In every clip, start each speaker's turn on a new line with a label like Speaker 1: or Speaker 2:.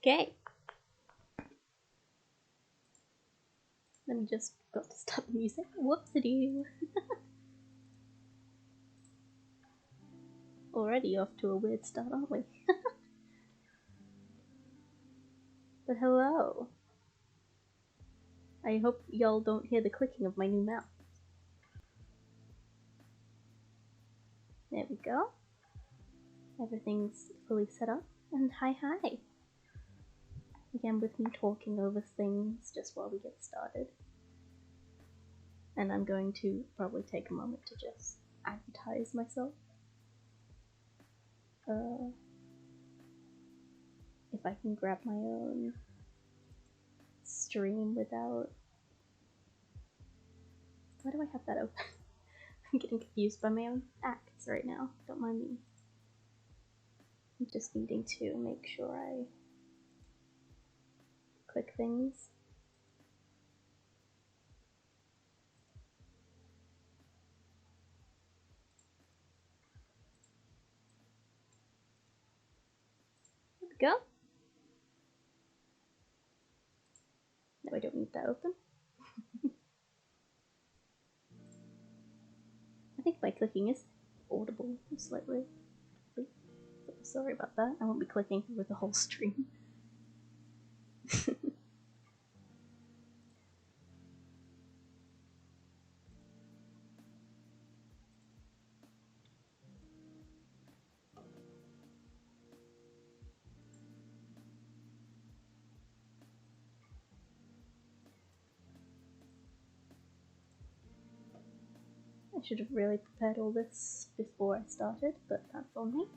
Speaker 1: Okay. Let me just got to stop the music. Whoopsie-doo. Already off to a weird start, aren't we? But hello. I hope y'all don't hear the clicking of my new mouse. There we go. Everything's fully set up. And hi. Again, with me talking over things just while we get started. And I'm going to probably take a moment to just advertise myself. If I can grab my own stream without... Why do I have that open? I'm getting confused by my own acts right now. Don't mind me. I'm just needing to make sure I click things. There we go. No, I don't need that open. I think my clicking is audible slightly. Sorry about that. I won't be clicking through the whole stream. I should have really prepared all this before I started, but that's on me.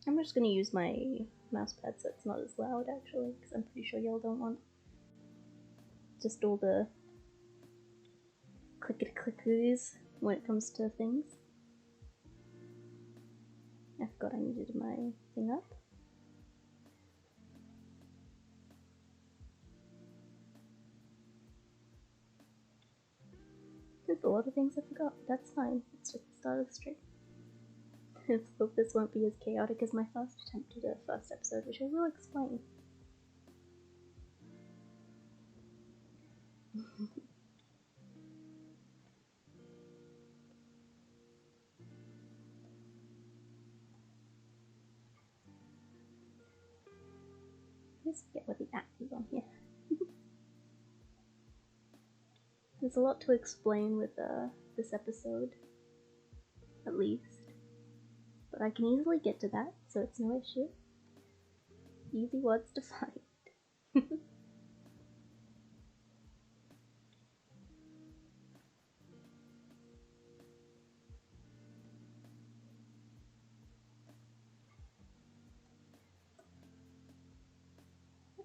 Speaker 1: I'm just gonna use my mousepad so it's not as loud actually, because I'm pretty sure y'all don't want just all the clickety-clickers when it comes to things. I forgot I needed my thing up. There's a lot of things I forgot, but that's fine. It's just the start of the stream. Let's hope this won't be as chaotic as my first attempt at the first episode, which I will explain. Let's get what the act is on here. There's a lot to explain with this episode, at least. But I can easily get to that, so it's no issue. Easy words to find. There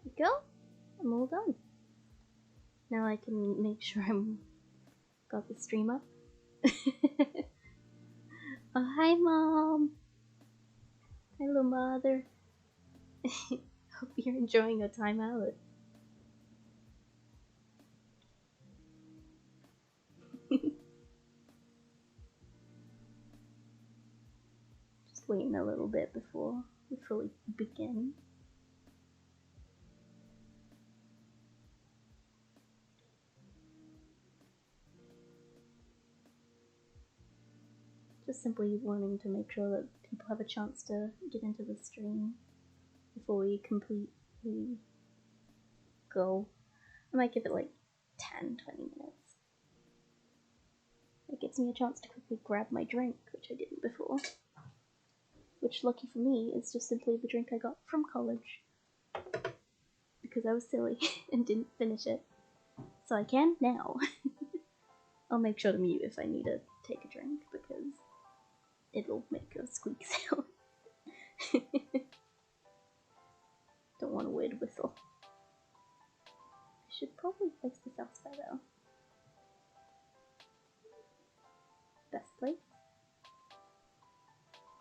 Speaker 1: we go. I'm all done. Now I can make sure I'm got the stream up. Oh, hi, Mom. Hello, Mother. Hope you're enjoying your time out. Just waiting a little bit before we fully begin. Just simply wanting to make sure that people have a chance to get into the stream before we completely go. I might give it like 10-20 minutes. It gives me a chance to quickly grab my drink, which I didn't before. Which, lucky for me, is just simply the drink I got from college. Because I was silly and didn't finish it. So I can now. I'll make sure to mute if I need to take a drink, because it'll make a squeak sound. Don't want a weird whistle. I should probably place this elsewhere though. Best place.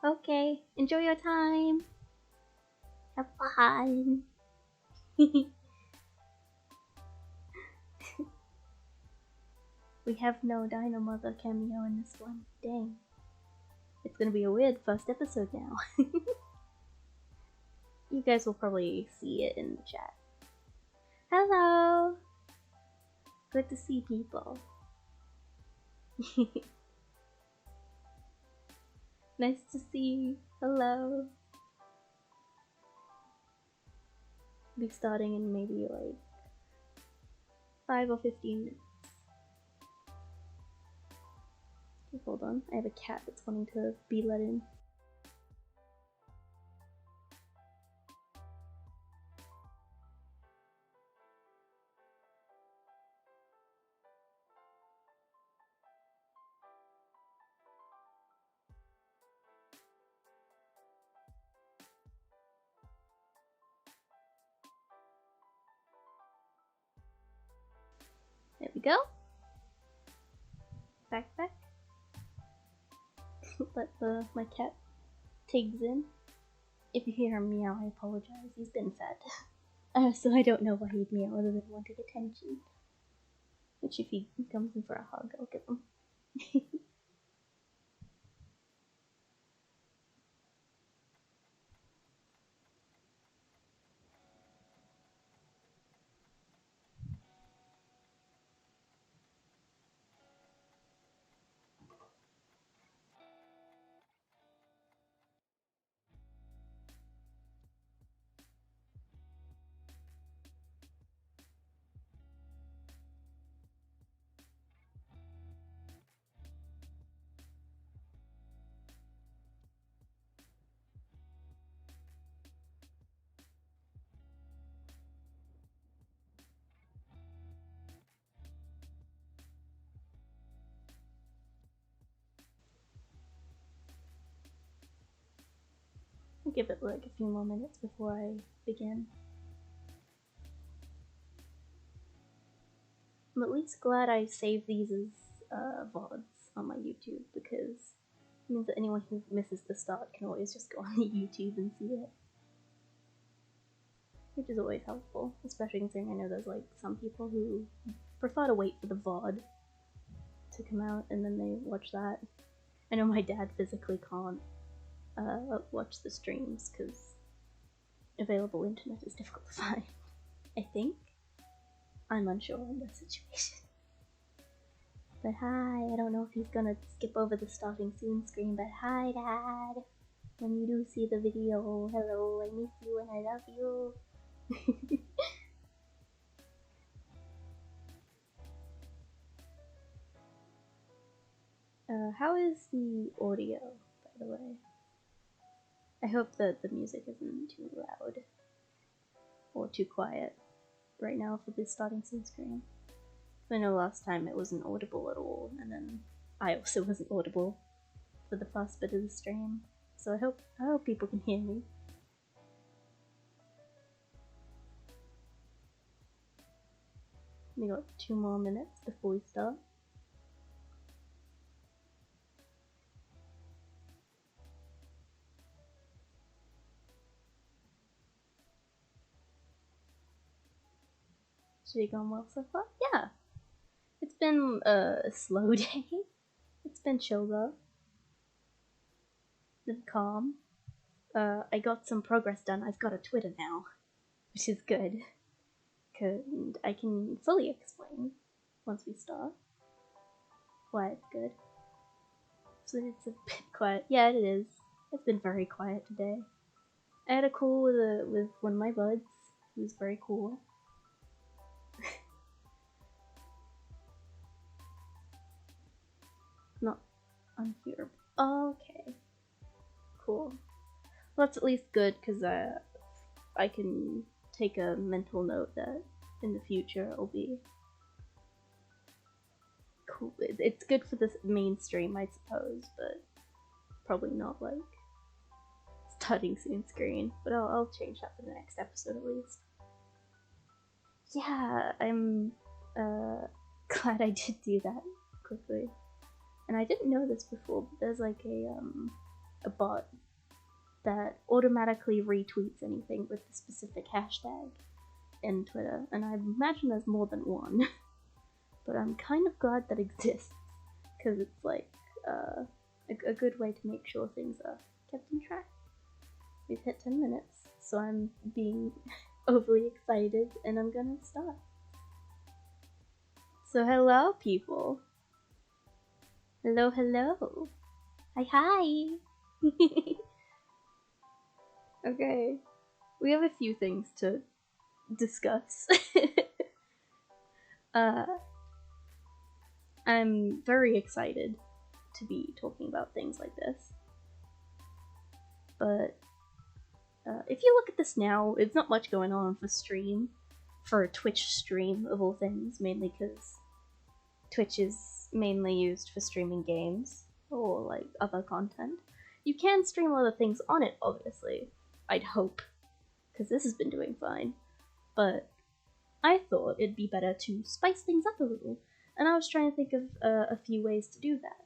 Speaker 1: Okay, enjoy your time. Have fun. We have no Dino Mother cameo in this one. Dang. It's gonna be a weird first episode now. You guys will probably see it in the chat. Hello! Good to see people. Nice to see. Hello. Be starting in maybe like 5 or 15 minutes. Okay, hold on, I have a cat that's wanting to be let in. There we go. Back. Let my cat Tiggs in. If you hear him meow, I apologize. He's been fed. So I don't know why he'd meow other than wanting attention. Which if he comes in for a hug, I'll give him. I'll give it like a few more minutes before I begin. I'm at least glad I saved these as VODs on my YouTube, because it means that anyone who misses the start can always just go on YouTube and see it. Which is always helpful, especially considering I know there's like some people who prefer to wait for the VOD to come out and then they watch that. I know my dad physically can't watch the streams because available internet is difficult to find. I think. I'm unsure on the situation. But hi, I don't know if he's gonna skip over the starting soon screen, but hi Dad! When you do see the video, hello, I miss you and I love you. How is the audio, by the way? I hope that the music isn't too loud or too quiet right now for the starting scene screen. I know last time it wasn't audible at all, and then I also wasn't audible for the first bit of the stream. So I hope people can hear me. We got 2 more minutes before we start. Has it gone well so far? Yeah. It's been a slow day. It's been chill though. Been calm. I got some progress done. I've got a Twitter now, which is good. And I can fully explain once we start why it's good. So it's a bit quiet. Yeah, it is. It's been very quiet today. I had a call with one of my buds, who's very cool. Not unhearable. Oh, okay. Cool. Well, that's at least good, because I can take a mental note that in the future it'll be cool. It's good for the mainstream, I suppose, but probably not like starting soon screen. But I'll change that for the next episode at least. Yeah, I'm glad I did do that quickly. And I didn't know this before, but there's like a bot that automatically retweets anything with the specific hashtag in Twitter, and I imagine there's more than one. But I'm kind of glad that exists, because it's like, a good way to make sure things are kept in track. We've hit 10 minutes, so I'm being overly excited and I'm gonna start. So hello people. Hello, hello. Hi, hi. Okay, we have a few things to discuss. I'm very excited to be talking about things like this. But if you look at this now, it's not much going on for a Twitch stream of all things, mainly because Twitch is mainly used for streaming games or like other content. You can stream other things on it, obviously. I'd hope, because this has been doing fine. But I thought it'd be better to spice things up a little, and I was trying to think of a few ways to do that.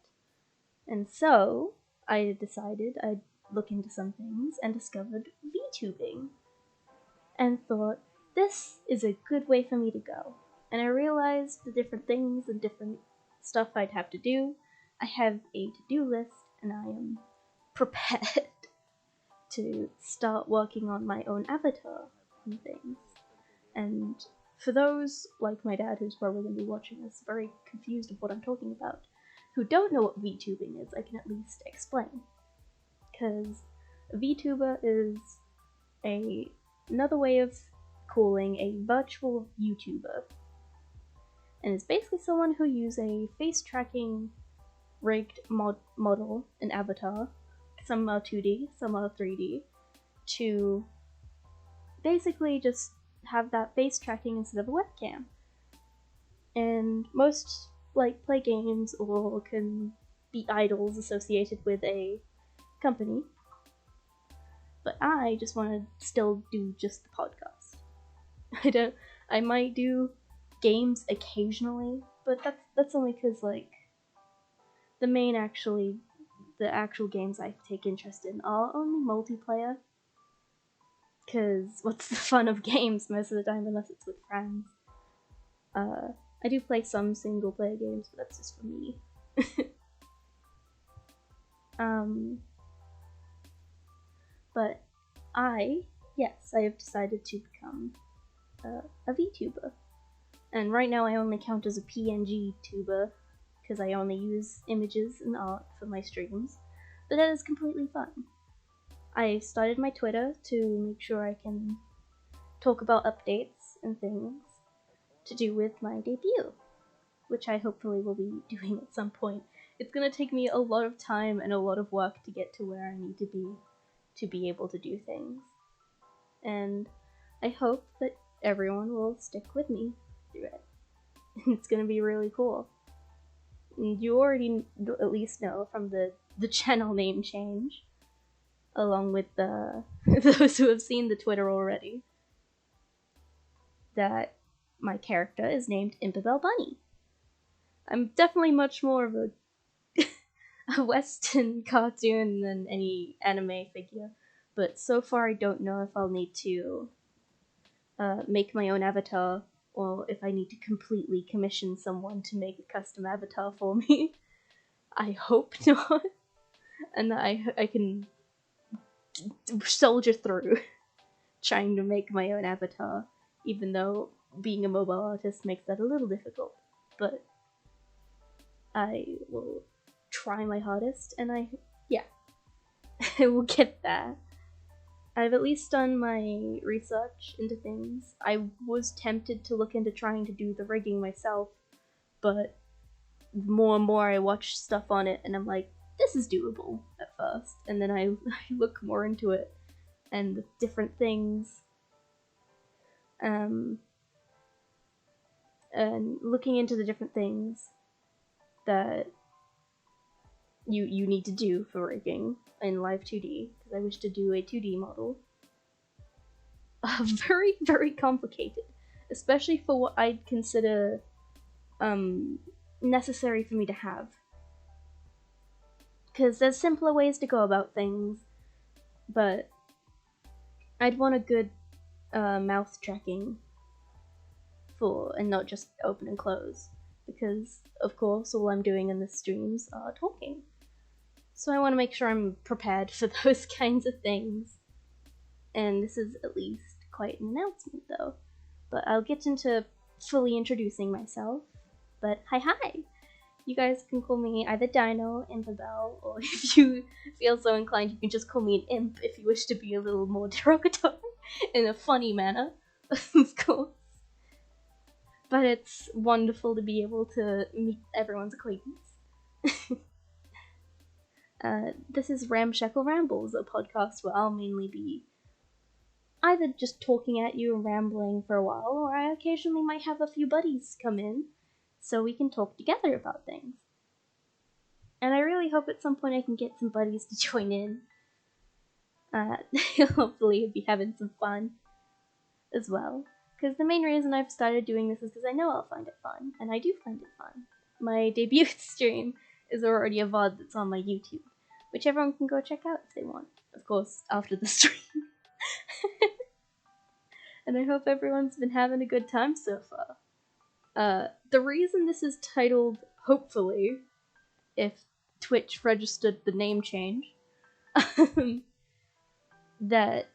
Speaker 1: And so I decided I'd look into some things and discovered VTubing, and thought this is a good way for me to go. And I realized the different things and different stuff I'd have to do. I have a to-do list, and I am prepared to start working on my own avatar and things. And for those, like my dad, who's probably going to be watching this, very confused of what I'm talking about, who don't know what VTubing is, I can at least explain. Because a VTuber is another way of calling a virtual YouTuber. And it's basically someone who uses a face tracking rigged model, an avatar, some are 2D, some are 3D, to basically just have that face tracking instead of a webcam. And most play games or can be idols associated with a company. But I just want to still do just the podcast. I might do games occasionally, but that's only because the actual games I take interest in are only multiplayer. Because what's the fun of games most of the time unless it's with friends? I do play some single player games, but that's just for me. But I have decided to become a VTuber. And right now I only count as a PNG tuber, because I only use images and art for my streams, but that is completely fine. I started my Twitter to make sure I can talk about updates and things to do with my debut, which I hopefully will be doing at some point. It's gonna take me a lot of time and a lot of work to get to where I need to be able to do things. And I hope that everyone will stick with me through it. It's gonna be really cool. And you already at least know from the channel name change, along with those who have seen the Twitter already, that my character is named Implings Bunny. I'm definitely much more of a Western cartoon than any anime figure, but so far I don't know if I'll need to make my own avatar, or if I need to completely commission someone to make a custom avatar for me. I hope not, and that I can soldier through trying to make my own avatar, even though being a mobile artist makes that a little difficult. But I will try my hardest, and I will get there. I've at least done my research into things. I was tempted to look into trying to do the rigging myself, but more and more I watch stuff on it, and I'm like, this is doable at first. And then I look more into it, and the different things, and looking into the different things that you need to do for rigging in Live 2D, because I wish to do a 2D model. Very, very complicated, especially for what I'd consider necessary for me to have. Because there's simpler ways to go about things, but I'd want a good mouth tracking and not just open and close, because of course all I'm doing in the streams are talking. So I want to make sure I'm prepared for those kinds of things. And this is at least quite an announcement, though. But I'll get into fully introducing myself. But hi! You guys can call me either Dino, Implabel, or if you feel so inclined, you can just call me an imp if you wish to be a little more derogatory in a funny manner, of course. But it's wonderful to be able to meet everyone's acquaintance. This is Ramshackle Rambles, a podcast where I'll mainly be either just talking at you and rambling for a while, or I occasionally might have a few buddies come in so we can talk together about things. And I really hope at some point I can get some buddies to join in. Hopefully be having some fun as well. Because the main reason I've started doing this is because I know I'll find it fun, and I do find it fun. My debut stream is already a VOD that's on my YouTube, which everyone can go check out if they want. Of course, after the stream. And I hope everyone's been having a good time so far. The reason this is titled, hopefully, if Twitch registered the name change, that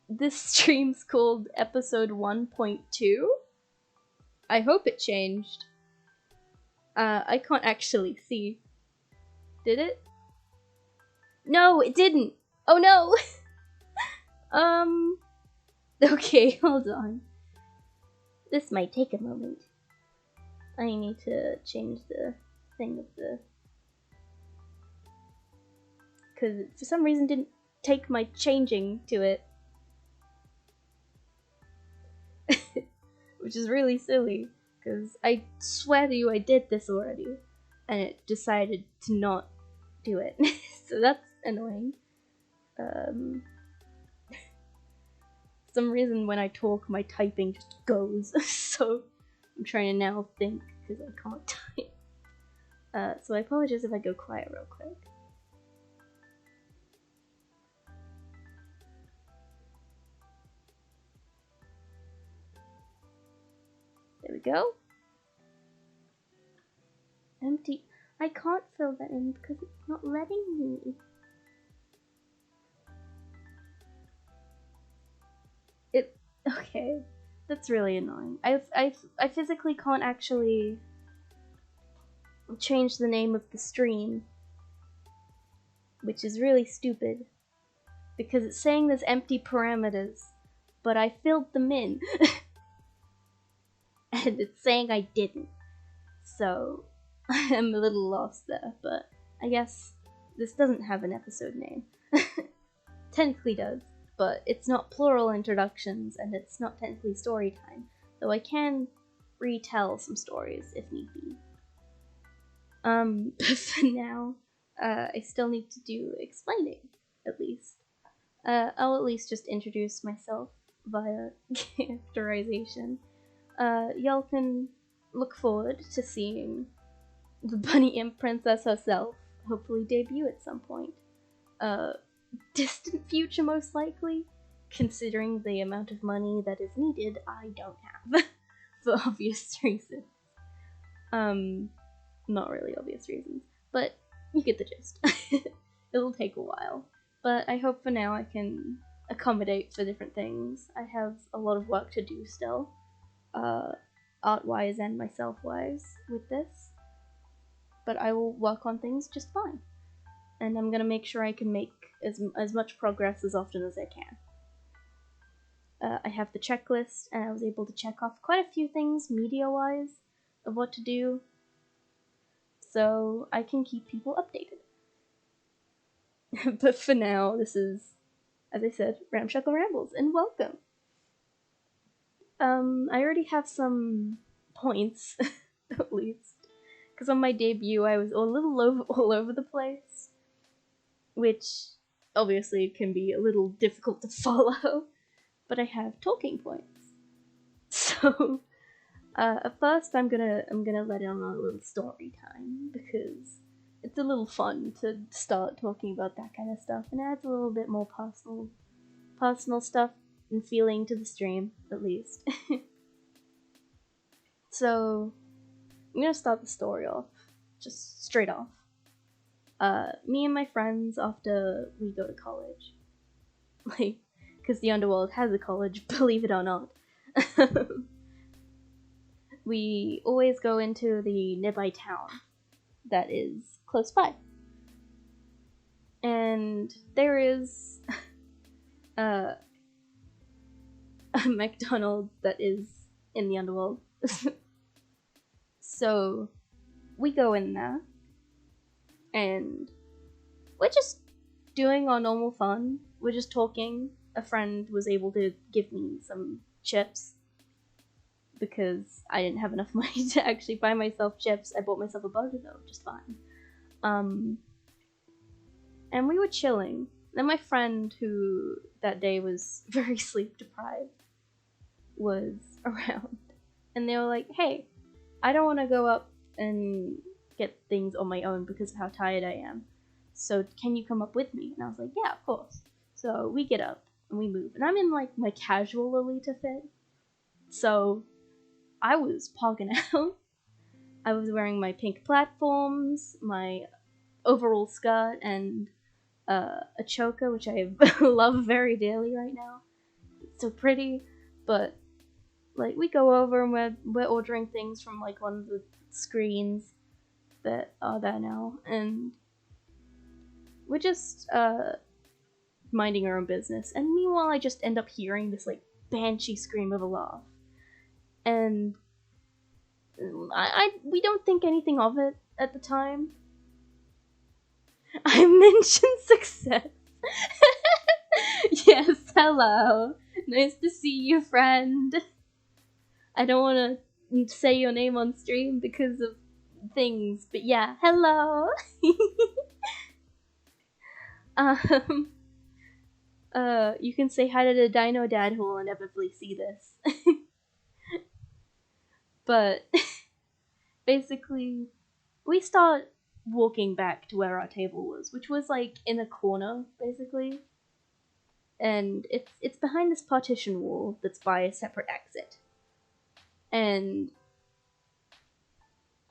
Speaker 1: this stream's called episode 1.2. I hope it changed. I can't actually see. Did it? No, it didn't! Oh no! Okay, hold on. This might take a moment. I need to change the thing of the... Because it for some reason didn't take my changing to it. Which is really silly, because I swear to you I did this already, and it decided to not do it. So that's annoying. For some reason when I talk my typing just goes, so I'm trying to now think, because I can't type. So I apologize if I go quiet real quick. There we go. Empty. I can't fill that in because it's not letting me. Okay. That's really annoying. I physically can't actually change the name of the stream, which is really stupid, because it's saying there's empty parameters, but I filled them in. And it's saying I didn't. So, I'm a little lost there, but I guess this doesn't have an episode name. Technically does, but it's not plural introductions, and it's not technically story time, though I can retell some stories if need be. But for now, I still need to do explaining, at least. I'll at least just introduce myself via characterization. Y'all can look forward to seeing the Bunny Imp Princess herself hopefully debut at some point. Distant future most likely, considering the amount of money that is needed, I don't have, for obvious reasons. Not really obvious reasons, but you get the gist. It'll take a while, but I hope for now I can accommodate for different things. I have a lot of work to do still. Art-wise and myself-wise with this, but I will work on things just fine, and I'm gonna make sure I can make as much progress as often as I can. I have the checklist, and I was able to check off quite a few things media-wise of what to do, so I can keep people updated. But for now, this is, as I said, Ramshackle Rambles, and welcome! I already have some points, at least, because on my debut I was a little all over the place, which obviously can be a little difficult to follow, but I have talking points. So, at first I'm gonna let in on a little story time, because it's a little fun to start talking about that kind of stuff, and it adds a little bit more personal stuff and feeling to the stream, at least. So, I'm gonna start the story off, just straight off. me and my friends, after we go to college, like, because the underworld has a college, believe it or not, we always go into the nearby town that is close by. And there is a McDonald's that is in the underworld. So we go in there, and we're just doing our normal fun. We're just talking. A friend was able to give me some chips because I didn't have enough money to actually buy myself chips. I bought myself a burger though, just fine. And we were chilling. Then my friend, who that day was very sleep deprived, was around. And they were like, hey, I don't want to go up and get things on my own because of how tired I am. So can you come up with me? And I was like, yeah, of course. So we get up and we move. And I'm in like my casual Lolita fit. So I was pogging out. I was wearing my pink platforms, my overall skirt, and a choker, which I love very dearly right now. It's so pretty. But like we go over and we're ordering things from like one of the screens that are there now, and we're just minding our own business. And meanwhile, I just end up hearing this like banshee scream of a laugh, and we don't think anything of it at the time. I mentioned success. Yes, hello. Nice to see you, friend. I don't want to say your name on stream because of things, but yeah, hello. You can say hi to the Dino Dad who will inevitably see this. But basically, we start walking back to where our table was, which was like in a corner, basically. And it's behind this partition wall that's by a separate exit. And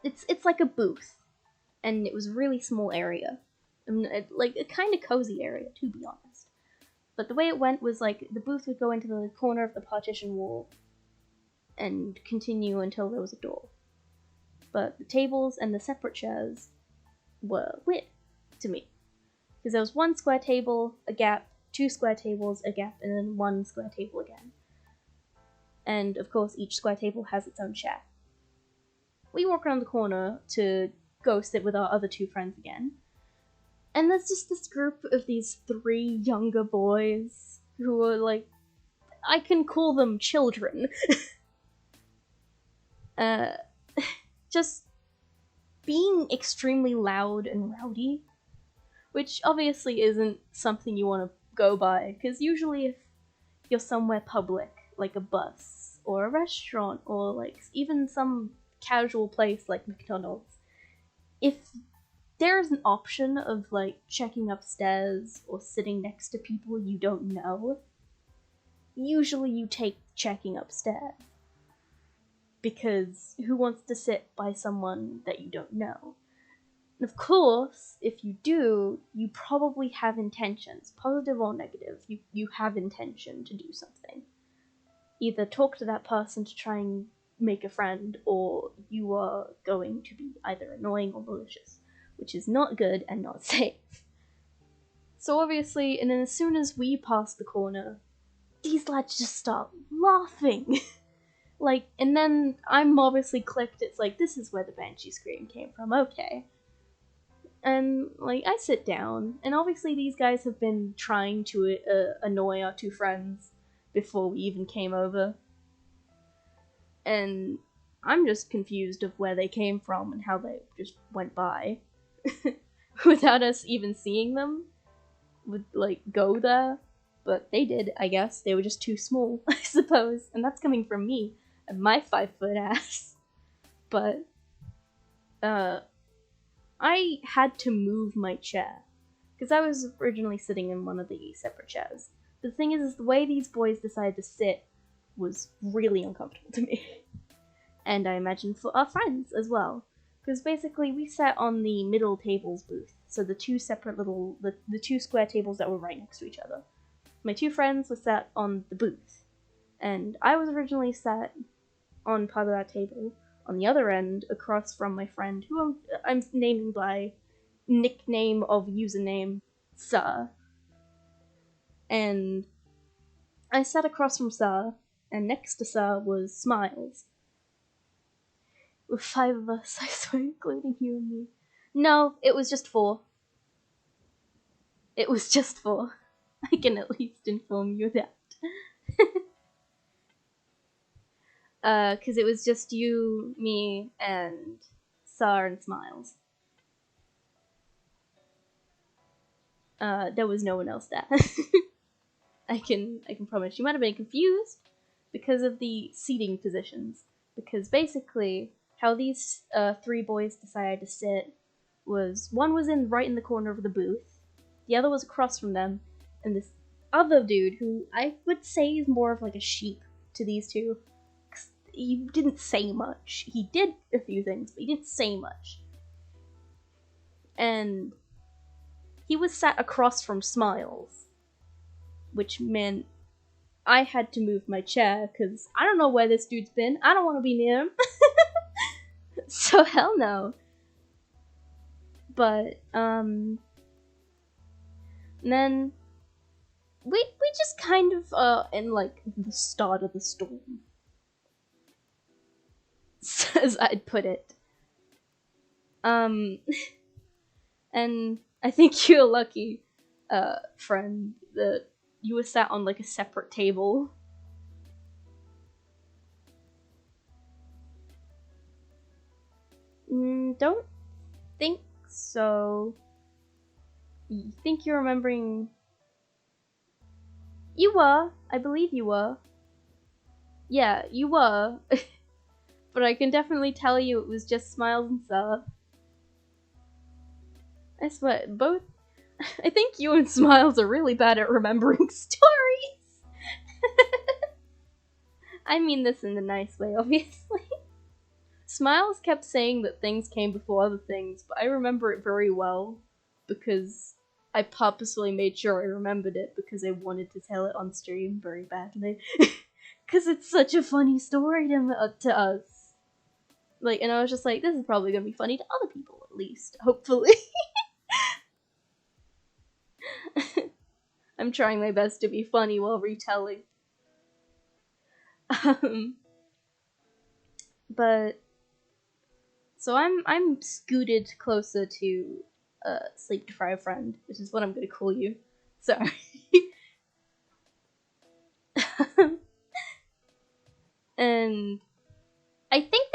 Speaker 1: it's like a booth, and it was a really small area. I mean, like a kind of cozy area, to be honest. But the way it went was like the booth would go into the corner of the partition wall and continue until there was a door. But the tables and the separate chairs were weird to me. Because there was one square table, a gap, two square tables, a gap, and then one square table again. And of course, each square table has its own chair. We walk around the corner to go sit with our other two friends again. And there's just this group of these three younger boys who are like, I can call them children. Just being extremely loud and rowdy, which obviously isn't something you want to go by, because usually if you're somewhere public, like a bus, or a restaurant, or like even some casual place like McDonald's, if there's an option of like checking upstairs or sitting next to people you don't know, usually you take checking upstairs. Because who wants to sit by someone that you don't know? And of course, if you do, you probably have intentions, positive or negative. You have intention to do something. Either talk to that person to try and make a friend, or you are going to be either annoying or malicious, which is not good and not safe. So obviously, and then as soon as we pass the corner, these lads just start laughing. Like, and then I'm obviously clicked, it's like, this is where the banshee scream came from, okay. And, like, I sit down, and obviously these guys have been trying to annoy our two friends before we even came over. And I'm just confused of where they came from and how they just went by. Without us even seeing them. Would, like, go there. But they did, I guess. They were just too small, I suppose. And that's coming from me. And my 5-foot ass. But, I had to move my chair. Because I was originally sitting in one of the separate chairs. The thing is the way these boys decided to sit was really uncomfortable to me. And I imagine for our friends as well. Because basically we sat on the middle tables booth So the two separate little, the two square tables that were right next to each other. My two friends were sat on the booth, and I was originally sat on part of that table on the other end, across from my friend, who I'm naming by nickname of username Sir. And I sat across from Sir, and next to Sir was Smiles. With 5 of us, I swear, including you and me. No, it was just 4. It was just 4. I can at least inform you that. Because it was just you, me, and Sir and Smiles. There was no one else there. I can promise. You might have been confused because of the seating positions. Because basically, how these 3 boys decided to sit was, one was right in the corner of the booth, the other was across from them, and this other dude, who I would say is more of like a sheep to these two. He didn't say much. He did a few things, but he didn't say much. And he was sat across from Smiles, which meant I had to move my chair, because I don't know where this dude's been. I don't want to be near him. So hell no. But, and then we just kind of, in like the start of the storm, as I'd put it. And I think you're lucky, friend, that you were sat on like a separate table. Don't think so. You think you're remembering? You were. I believe you were. Yeah, you were. But I can definitely tell you it was just Smiles and Sir. I swear, both. I think you and Smiles are really bad at remembering stories. I mean this in a nice way, obviously. Smiles kept saying that things came before other things, but I remember it very well because I purposefully made sure I remembered it because I wanted to tell it on stream very badly. Because it's such a funny story to us. Like, and I was just like, this is probably gonna be funny to other people, at least. Hopefully. I'm trying my best to be funny while retelling. But so I'm scooted closer to sleep deprived friend, which is what I'm gonna call you. Sorry. And I think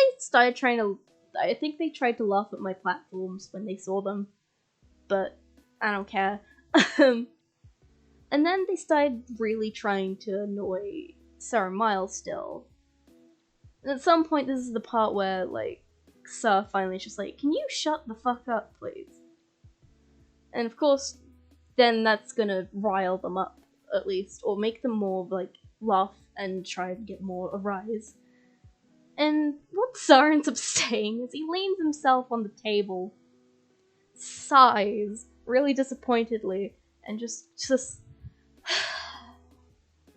Speaker 1: they tried to laugh at my platforms when they saw them, but I don't care. And then they started really trying to annoy Sarah Miles still. And at some point, this is the part where, like, Sir finally is just like, can you shut the fuck up, please? And of course, then that's gonna rile them up, at least, or make them more, like, laugh and try to get more a rise. And what Sir ends up saying is he leans himself on the table, sighs really disappointedly, and just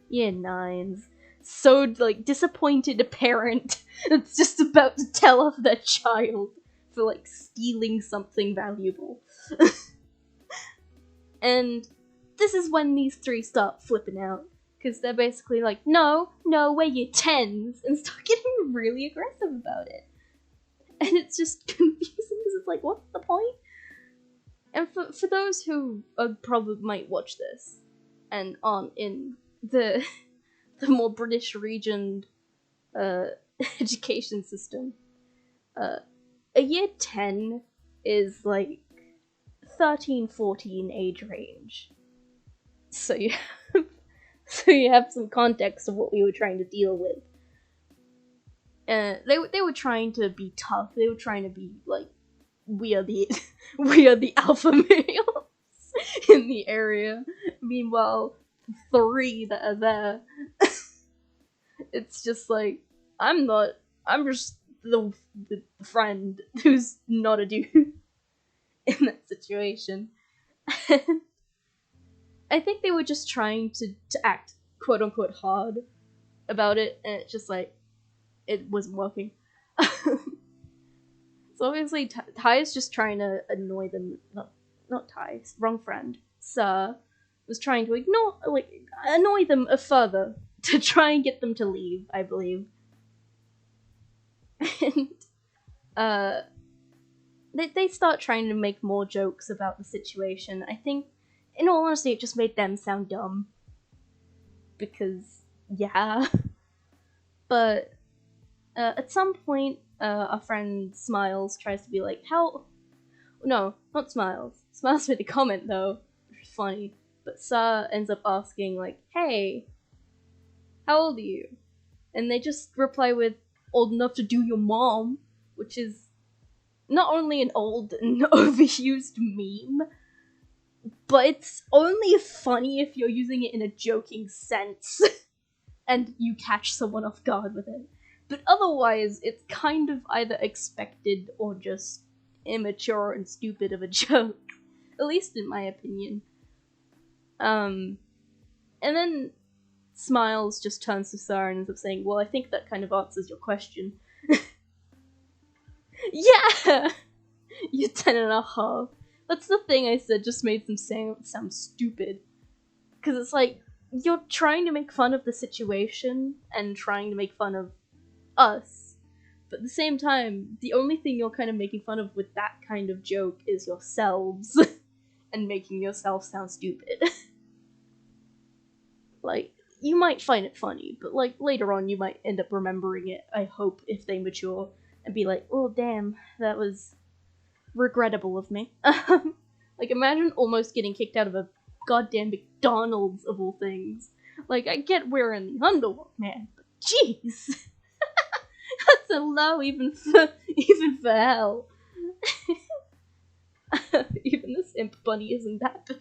Speaker 1: yeah, 9s. So, like, disappointed a parent that's just about to tell off their child for, like, stealing something valuable. And this is when these 3 start flipping out, because they're basically like, no, we're your 10s, and start getting really aggressive about it. And it's just confusing, because it's like, what's the point? And for those who probably might watch this, and aren't in the more British regioned education system, a year 10 is like 13-14 age range. So you have some context of what we were trying to deal with. They were trying to be tough. They were trying to be like, we are the alpha males in the area. Meanwhile, 3 that are there, it's just like, I'm just the friend who's not a dude. in that situation. I think they were just trying to act quote unquote hard about it, and it's just like, it wasn't working. So obviously Ty is just trying to annoy them. Not Ty, wrong friend. Sir was trying to annoy them further to try and get them to leave, I believe. And they start trying to make more jokes about the situation. I think, in all honesty, it just made them sound dumb. Because, yeah. But at some point, our friend Smiles tries to be like, how... No, not Smiles. Smiles made a comment, though, which is funny. But Sa ends up asking, like, hey, how old are you? And they just reply with, old enough to do your mom, which is not only an old and overused meme, but it's only funny if you're using it in a joking sense and you catch someone off guard with it. But otherwise, it's kind of either expected or just immature and stupid of a joke. At least in my opinion. And then Smiles just turns to Sarah and ends up saying, well, I think that kind of answers your question. Yeah! You're 10.5. That's the thing I said, just made them sound stupid. Because it's like, you're trying to make fun of the situation and trying to make fun of us. But at the same time, the only thing you're kind of making fun of with that kind of joke is yourselves. And making yourself sound stupid. Like, you might find it funny, but like, later on you might end up remembering it, I hope, if they mature, and be like, oh damn, that was regrettable of me. Like, imagine almost getting kicked out of a goddamn McDonald's, of all things. Like, I get wearing the underwear, man, but jeez! That's a low even for hell. Even this imp bunny isn't that bad.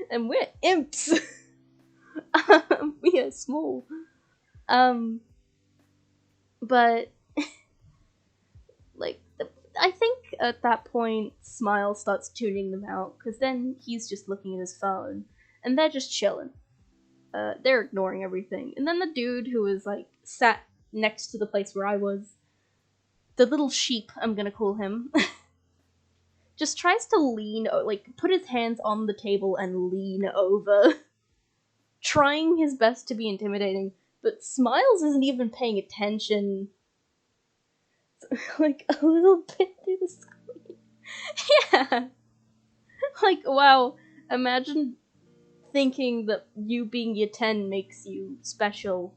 Speaker 1: And we're imps! We are small. But like, I think at that point Smile starts tuning them out, because then he's just looking at his phone, and they're just chilling. They're ignoring everything. And then the dude who was like sat next to the place where I was, the little sheep, I'm gonna call him, just tries to lean, like, put his hands on the table and lean over, trying his best to be intimidating, but Smiles isn't even paying attention, like, a little bit through the screen. Yeah! Like, wow, imagine thinking that you being year 10 makes you special.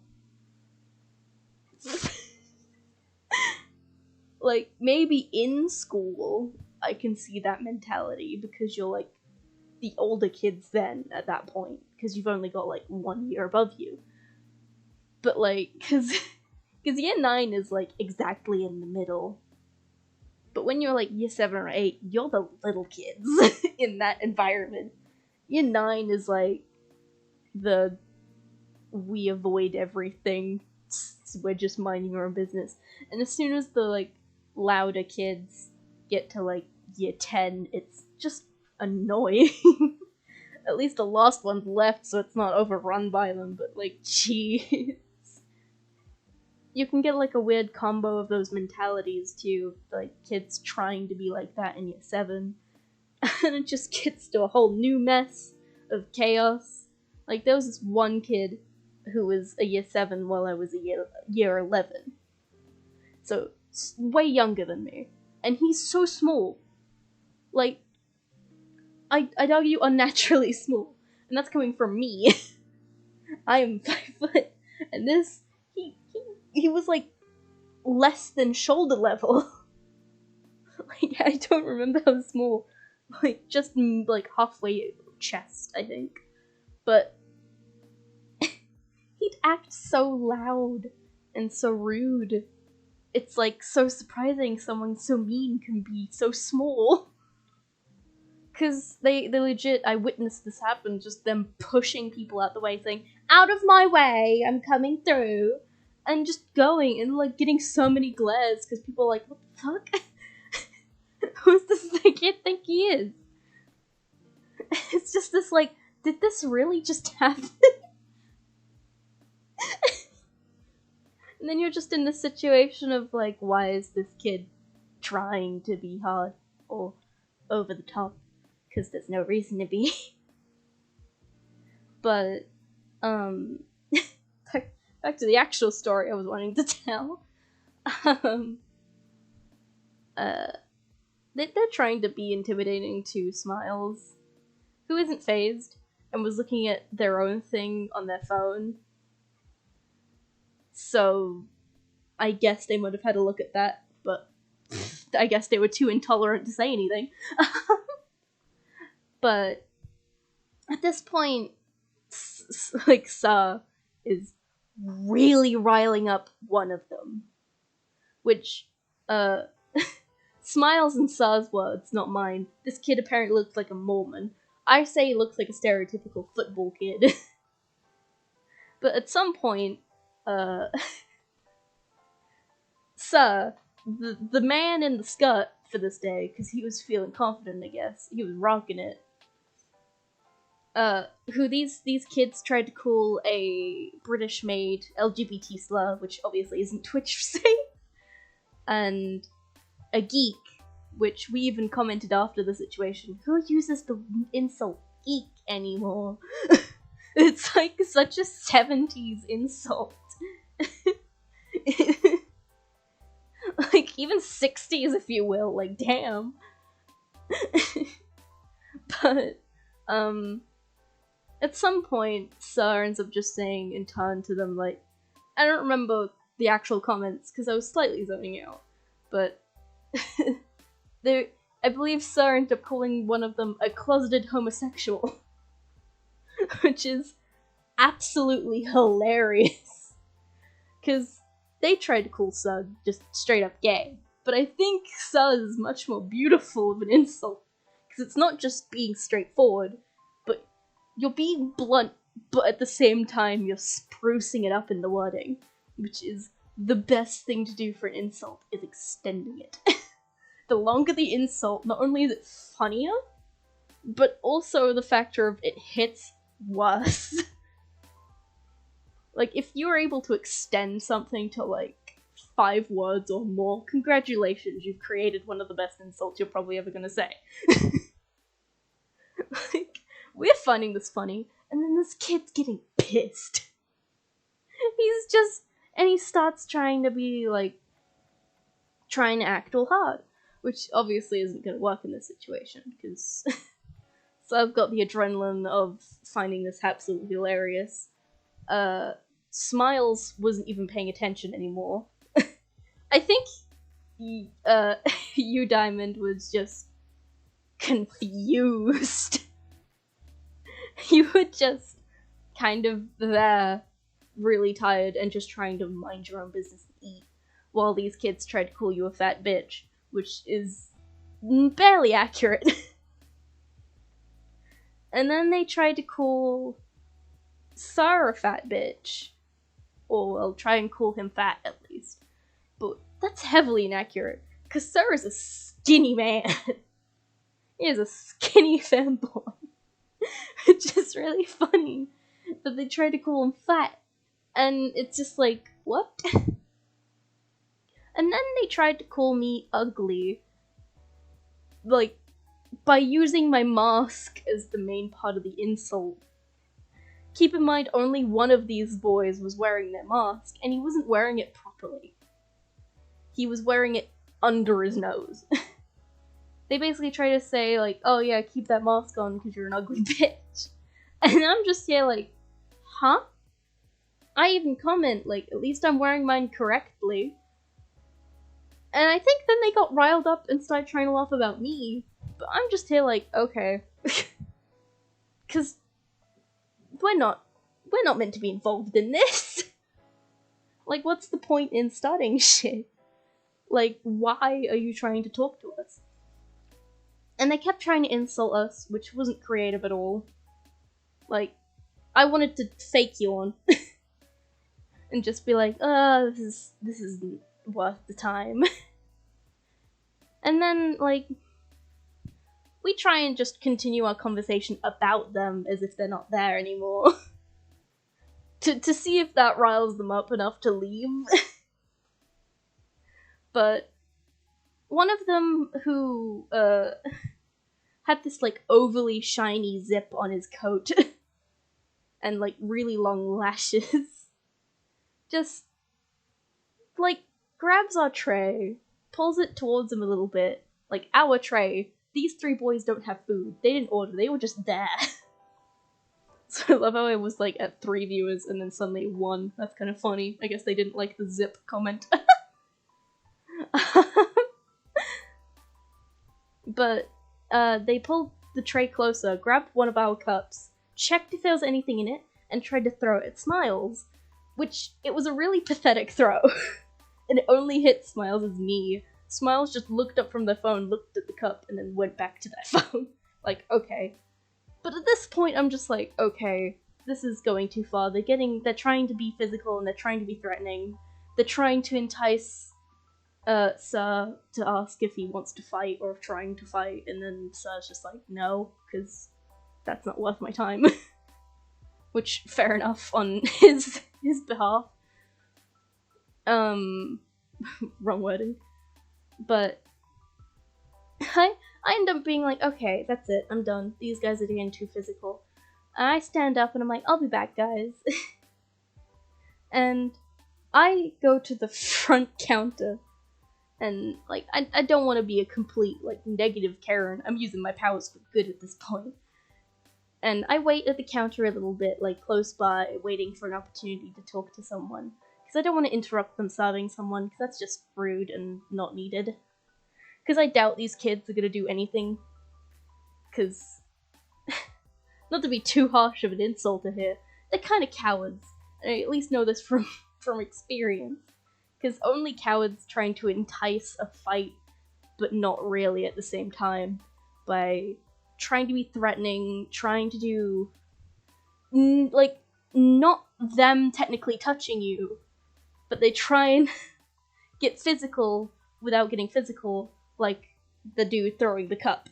Speaker 1: Like, maybe in school, I can see that mentality, because you're, like, the older kids then, at that point, because you've only got, like, 1 year above you. But, like, because year 9 is, like, exactly in the middle. But when you're, like, year 7 or 8, you're the little kids in that environment. Year 9 is, like, the we avoid everything, we're just minding our own business. And as soon as the, like, louder kids get to, like, year 10, it's just annoying. At least the last one's left, so it's not overrun by them, but, like, jeez. You can get, like, a weird combo of those mentalities, too, like, kids trying to be like that in year 7. And it just gets to a whole new mess of chaos. Like, there was this one kid who was a year 7 while I was a year 11. So, way younger than me. And he's so small. Like, I'd argue unnaturally small. And that's coming from me. I am 5 foot. And this, he was, like, less than shoulder level. Like, I don't remember how small. Like, just, like, halfway chest, I think. But he'd act so loud and so rude. It's, like, so surprising someone so mean can be so small. Because they legit, I witnessed this happen, just them pushing people out the way, saying, out of my way, I'm coming through. And just going, and, like, getting so many glares, because people are like, what the fuck? Who's this kid think he is? It's just this, like, did this really just happen? And then you're just in this situation of, like, why is this kid trying to be hard or over the top? Because there's no reason to be. But, back to the actual story I was wanting to tell. They're trying to be intimidating to Smiles, who isn't phased and was looking at their own thing on their phone. So, I guess they might have had a look at that, but I guess they were too intolerant to say anything. But at this point, like, Sa is really riling up one of them. Which, Smiles and Sa's words, not mine. This kid apparently looks like a Mormon. I say he looks like a stereotypical football kid. But at some point, Sa, the man in the skirt for this day, because he was feeling confident, I guess. He was rocking it. Who these kids tried to call a British-made LGBT slur, which obviously isn't Twitch safe, and a geek, which we even commented after the situation. Who uses the insult geek anymore? It's like such a 70s insult. Like, even 60s, if you will, like, damn. But, at some point, Sir ends up just saying in turn to them, like, I don't remember the actual comments, because I was slightly zoning out, but I believe Sir ended up calling one of them a closeted homosexual, which is absolutely hilarious, because they tried to call Sir just straight up gay, but I think Sir is much more beautiful of an insult, because it's not just being straightforward, but you're being blunt, but at the same time you're sprucing it up in the wording, which is the best thing to do for an insult, is extending it. The longer the insult, not only is it funnier, but also the factor of it hits worse. Like, if you're able to extend something to, like, 5 words or more, congratulations, you've created one of the best insults you're probably ever gonna say. Like, we're finding this funny, and then this kid's getting pissed. And he starts trying to be, like, trying to act all hard, which obviously isn't gonna work in this situation, because so I've got the adrenaline of finding this absolutely hilarious. Smiles wasn't even paying attention anymore. I think you Diamond was just confused. You were just kind of there, really tired, and just trying to mind your own business and eat, while these kids tried to call you a fat bitch, which is barely accurate. And then they tried to call Sir a fat bitch. Or, well, try and call him fat, at least. But that's heavily inaccurate, because Sir is a skinny man. He is a skinny fanboy. Which is really funny that they tried to call him fat. And it's just like, what? And then they tried to call me ugly. Like, by using my mask as the main part of the insult. Keep in mind, only one of these boys was wearing their mask, and he wasn't wearing it properly. He was wearing it under his nose. They basically try to say, like, oh yeah, keep that mask on because you're an ugly bitch. And I'm just here like, huh? I even comment, like, at least I'm wearing mine correctly. And I think then they got riled up and started trying to laugh about me. But I'm just here like, okay. Because we're not meant to be involved in this. Like, what's the point in starting shit? Like, why are you trying to talk to us? And they kept trying to insult us, which wasn't creative at all. Like, I wanted to fake yawn. And just be like, this isn't worth the time. And then, like, we try and just continue our conversation about them as if they're not there anymore. to see if that riles them up enough to leave. But one of them who had this like overly shiny zip on his coat and like really long lashes just like grabs our tray, pulls it towards him a little bit, like our tray. These three boys don't have food. They didn't order, they were just there. So I love how it was like at 3 viewers and then suddenly 1. That's kind of funny. I guess they didn't like the zip comment. But they pulled the tray closer, grabbed one of our cups, checked if there was anything in it, and tried to throw it at Smiles. Which, it was a really pathetic throw. And it only hit Smiles' knee. Smiles just looked up from their phone, looked at the cup, and then went back to their phone. Like, okay. But at this point, I'm just like, okay, this is going too far. They're trying to be physical and they're trying to be threatening. They're trying to entice Sir to ask if he wants to fight or trying to fight, and then Sir's just like, no, because that's not worth my time. Which, fair enough on his behalf. Wrong wording. But I end up being like, okay, that's it, I'm done. These guys are getting too physical. I stand up and I'm like, I'll be back, guys. And I go to the front counter. And, like, I don't want to be a complete, like, negative Karen. I'm using my powers for good at this point. And I wait at the counter a little bit, like, close by, waiting for an opportunity to talk to someone. Because I don't want to interrupt them serving someone, because that's just rude and not needed. Because I doubt these kids are going to do anything. Because, not to be too harsh of an insulter here, they're kind of cowards. I at least know this from experience. Because only cowards trying to entice a fight, but not really at the same time, by trying to be threatening, trying to do, like, not them technically touching you, but they try and get physical without getting physical, like the dude throwing the cup.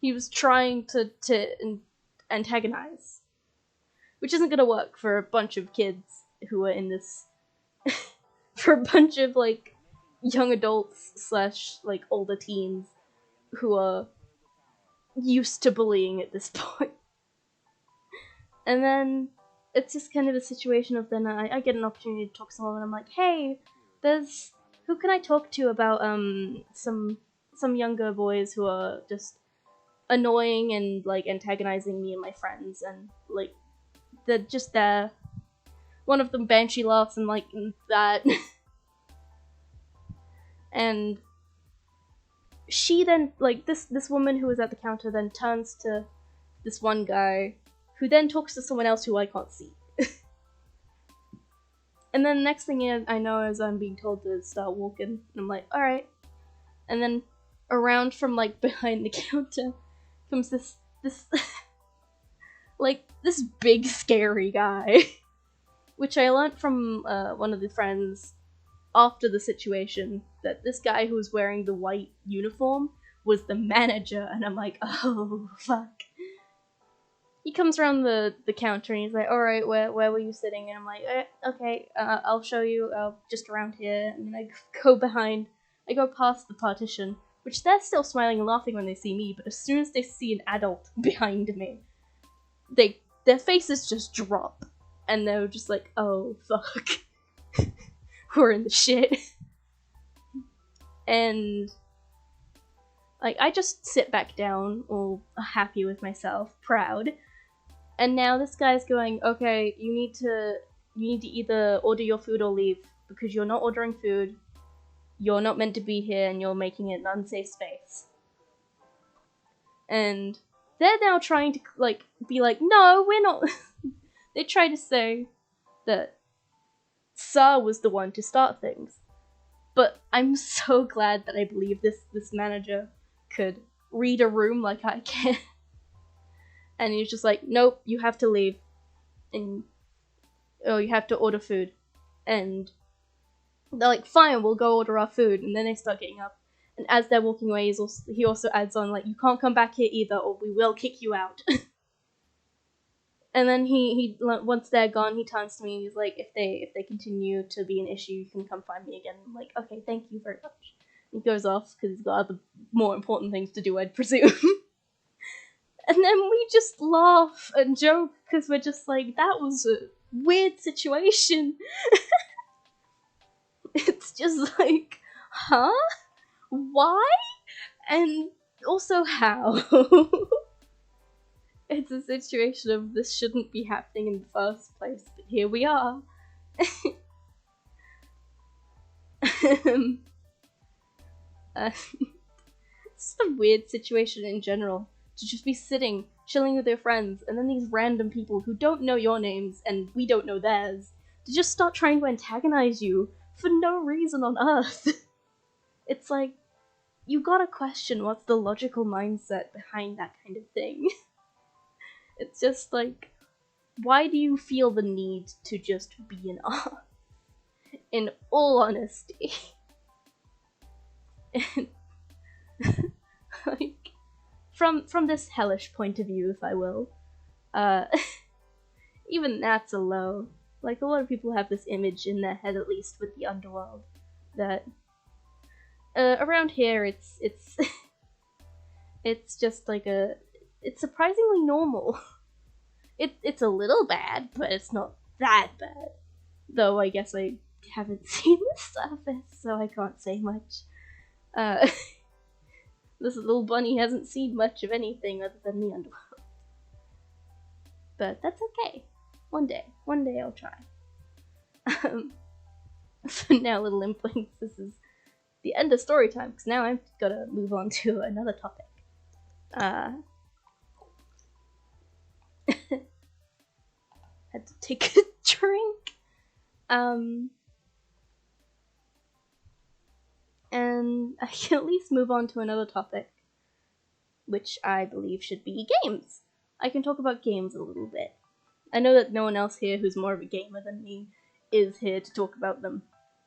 Speaker 1: He was trying to antagonize, which isn't gonna work for a bunch of kids who are in this... for a bunch of, like, young adults slash, like, older teens who are used to bullying at this point. And then it's just kind of a situation of then I get an opportunity to talk to someone and I'm like, hey, who can I talk to about, some younger boys who are just annoying and, like, antagonizing me and my friends, and, like, they're just there. One of them Banshee laughs and, like, that. And she then, like, this woman who was at the counter then turns to this one guy, who then talks to someone else who I can't see. And then the next thing I know is I'm being told to start walking, and I'm like, alright. And then around from, like, behind the counter comes this like, this big scary guy. Which I learnt from one of the friends after the situation, that this guy who was wearing the white uniform was the manager, and I'm like, oh, fuck. He comes around the counter and he's like, alright, where were you sitting? And I'm like, okay, I'll show you, just around here. And then I go past the partition, which they're still smiling and laughing when they see me, but as soon as they see an adult behind me, their faces just drop. And they're just like, oh, fuck. We're in the shit. And, like, I just sit back down, all happy with myself, proud. And now this guy's going, okay, you need to either order your food or leave, because you're not ordering food, you're not meant to be here, and you're making it an unsafe space. And they're now trying to, like, be like, no, we're not... They try to say that Sa was the one to start things. But I'm so glad that I believe this manager could read a room like I can. And he's just like, nope, you have to leave. And, oh, you have to order food. And they're like, fine, we'll go order our food. And then they start getting up. And as they're walking away, he also adds on, like, you can't come back here either, or we will kick you out. And then he once they're gone, he turns to me and he's like, if they continue to be an issue, you can come find me again. I'm like, okay, thank you very much. He goes off because he's got other more important things to do, I'd presume. And then we just laugh and joke because we're just like, that was a weird situation. It's just like, huh? Why? And also how? It's a situation of this shouldn't be happening in the first place, but here we are. It's a weird situation in general, to just be sitting, chilling with your friends, and then these random people who don't know your names, and we don't know theirs, to just start trying to antagonize you for no reason on earth. It's like, you gotta question what's the logical mindset behind that kind of thing. It's just like, why do you feel the need to just be an ass? In all honesty. And, like, from this hellish point of view, if I will, even that's a low. Like, a lot of people have this image in their head, at least with the underworld, that around here it's it's just like it's surprisingly normal. It's a little bad, but it's not that bad. Though I guess I haven't seen the surface, so I can't say much. This little bunny hasn't seen much of anything other than the underworld. But that's okay. One day I'll try. So now, little implings, this is the end of story time, because now I've gotta move on to another topic. Had to take a drink. And I can at least move on to another topic, which I believe should be games. I can talk about games a little bit. I know that no one else here who's more of a gamer than me is here to talk about them,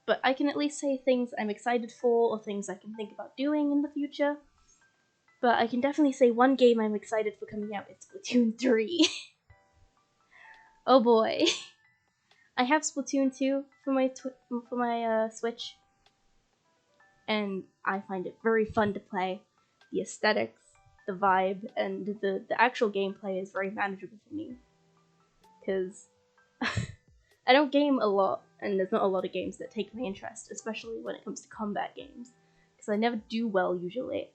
Speaker 1: but I can at least say things I'm excited for, or things I can think about doing in the future. But I can definitely say one game I'm excited for coming out is Splatoon 3. Oh boy. I have Splatoon 2 for my Switch, and I find it very fun to play. The aesthetics, the vibe, and the actual gameplay is very manageable for me. Because I don't game a lot, and there's not a lot of games that take my interest, especially when it comes to combat games, because I never do well usually.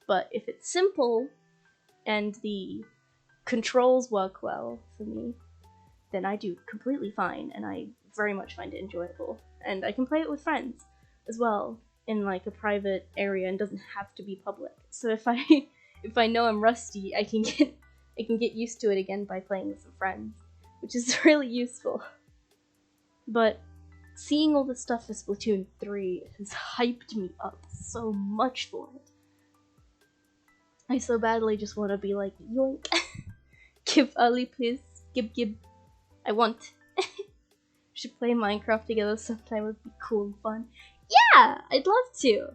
Speaker 1: But if it's simple, and the controls work well for me, then I do completely fine, and I very much find it enjoyable. And I can play it with friends as well, in like a private area, and doesn't have to be public. So if I know I'm rusty, I can get used to it again by playing with some friends, which is really useful. But seeing all the stuff for Splatoon 3 has hyped me up so much for it. I so badly just want to be like, yoink, give early please, gib. I want. Should play Minecraft together sometime, would be cool and fun. Yeah, I'd love to.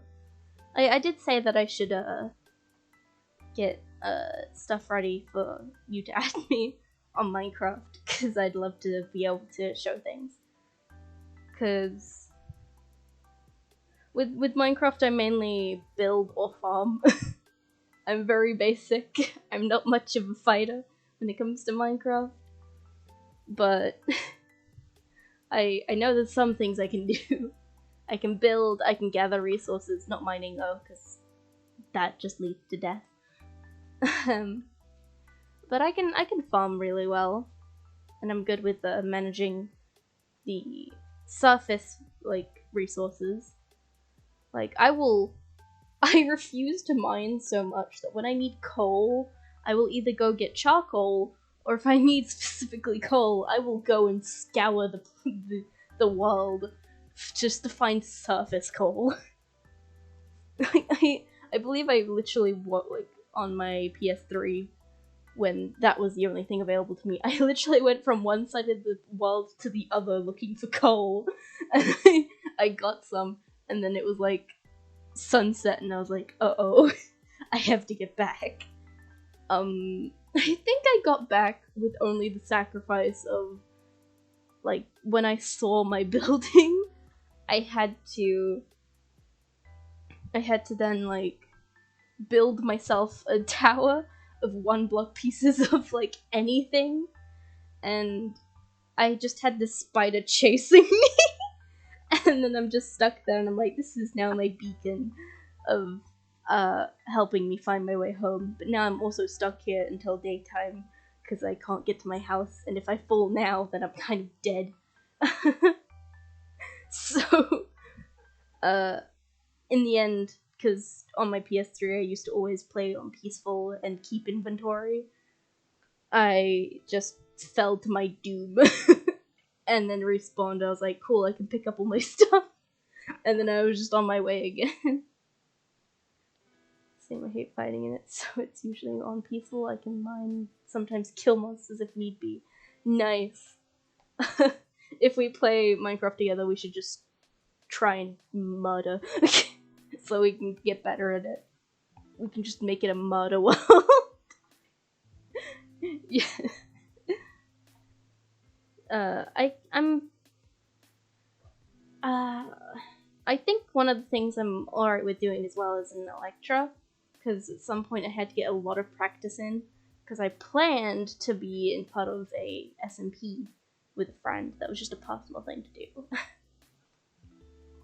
Speaker 1: I did say that I should get stuff ready for you to add me on Minecraft, because I'd love to be able to show things. Because with Minecraft I mainly build or farm. I'm very basic. I'm not much of a fighter when it comes to Minecraft. But I know there's some things I can do. I can build, I can gather resources, not mining though, because that just leads to death. But I can farm really well, and I'm good with managing the surface like resources. Like I refuse to mine so much that when I need coal, I will either go get charcoal, or if I need specifically coal, I will go and scour the world just to find surface coal. I believe I literally on my PS3, when that was the only thing available to me, I literally went from one side of the world to the other looking for coal, and I got some, and then it was like sunset, and I was like, uh-oh, I have to get back. I think I got back with only the sacrifice of, like, when I saw my building, I had to then, like, build myself a tower of 1-block pieces of, like, anything, and I just had this spider chasing me, and then I'm just stuck there, and I'm like, this is now my beacon of helping me find my way home. But now I'm also stuck here until daytime because I can't get to my house, and if I fall now, then I'm kind of dead. So, in the end, because on my PS3 I used to always play on peaceful and keep inventory, I just fell to my doom and then respawned. I was like, cool, I can pick up all my stuff, and then I was just on my way again. Same, I hate fighting in it, so it's usually on peaceful. I can mine, sometimes kill monsters if need be. Nice. If we play Minecraft together, we should just try and murder, so we can get better at it. We can just make it a murder world. Yeah. I think one of the things I'm alright with doing as well is an Electra, because at some point I had to get a lot of practice in, because I planned to be in part of a SMP with a friend. That was just a personal thing to do.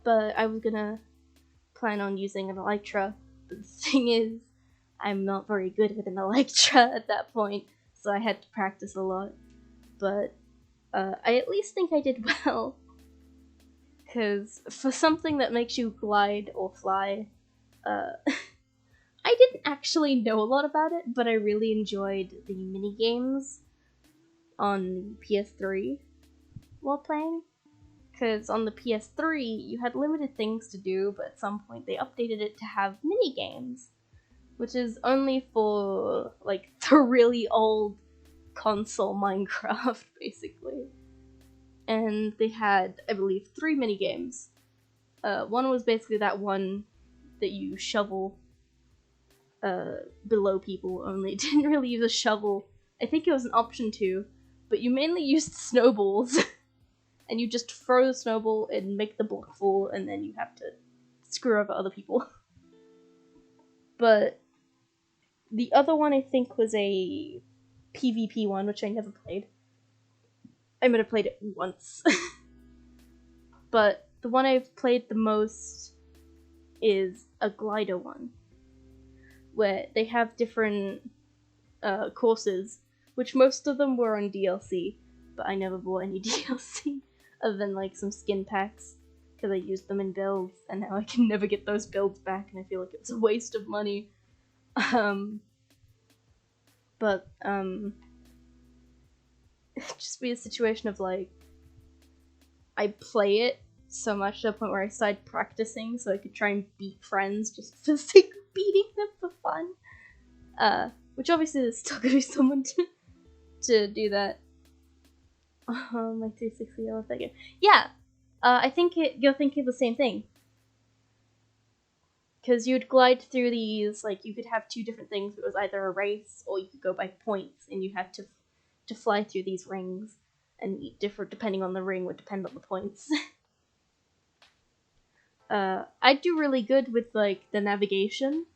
Speaker 1: But I was gonna plan on using an Electra, but the thing is, I'm not very good with an Electra at that point, so I had to practice a lot. But I at least think I did well, because for something that makes you glide or fly, I didn't actually know a lot about it, but I really enjoyed the minigames on PS3 while playing. Because on the PS3, you had limited things to do, but at some point they updated it to have minigames, which is only for, like, the really old console Minecraft, basically. And they had, I believe, 3 minigames. One was basically that one that you shovel below people, only it didn't really use a shovel. I think it was an option to, but you mainly used snowballs. And you just throw the snowball and make the block fall, and then you have to screw over other people. But the other one I think was a PvP one, which I never played. I might have played it once. But the one I've played the most is a glider one, where they have different courses, which most of them were on DLC, but I never bought any DLC. Other than, like, some skin packs, because I used them in builds, and now I can never get those builds back, and I feel like it's a waste of money. But it'd just be a situation of, like, I play it so much to the point where I started practicing so I could try and beat friends just for the sake of beating them for fun. Which obviously there's still gonna be someone to do that. My 360, I love that game. Yeah, I think you're thinking the same thing. Because you'd glide through these, like, you could have 2 different things. It was either a race, or you could go by points, and you had to fly through these rings, and different, depending on the ring, would depend on the points. I do really good with, like, the navigation,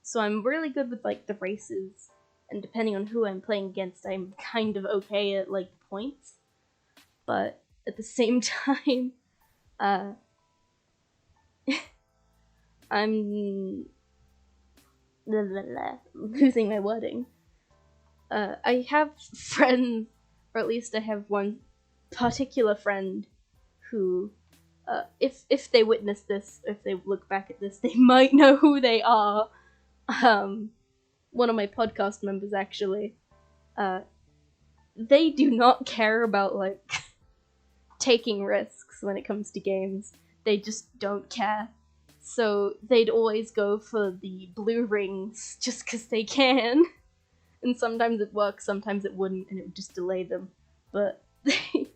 Speaker 1: so I'm really good with, like, the races, and depending on who I'm playing against, I'm kind of okay at, like, points. But at the same time, I'm losing my wording. I have friends, or at least I have one particular friend who, if they witness this, if they look back at this, they might know who they are. One of my podcast members, actually. They do not care about, like, taking risks when it comes to games. They just don't care. So they'd always go for the blue rings just because they can. And sometimes it works, sometimes it wouldn't, and it would just delay them. But they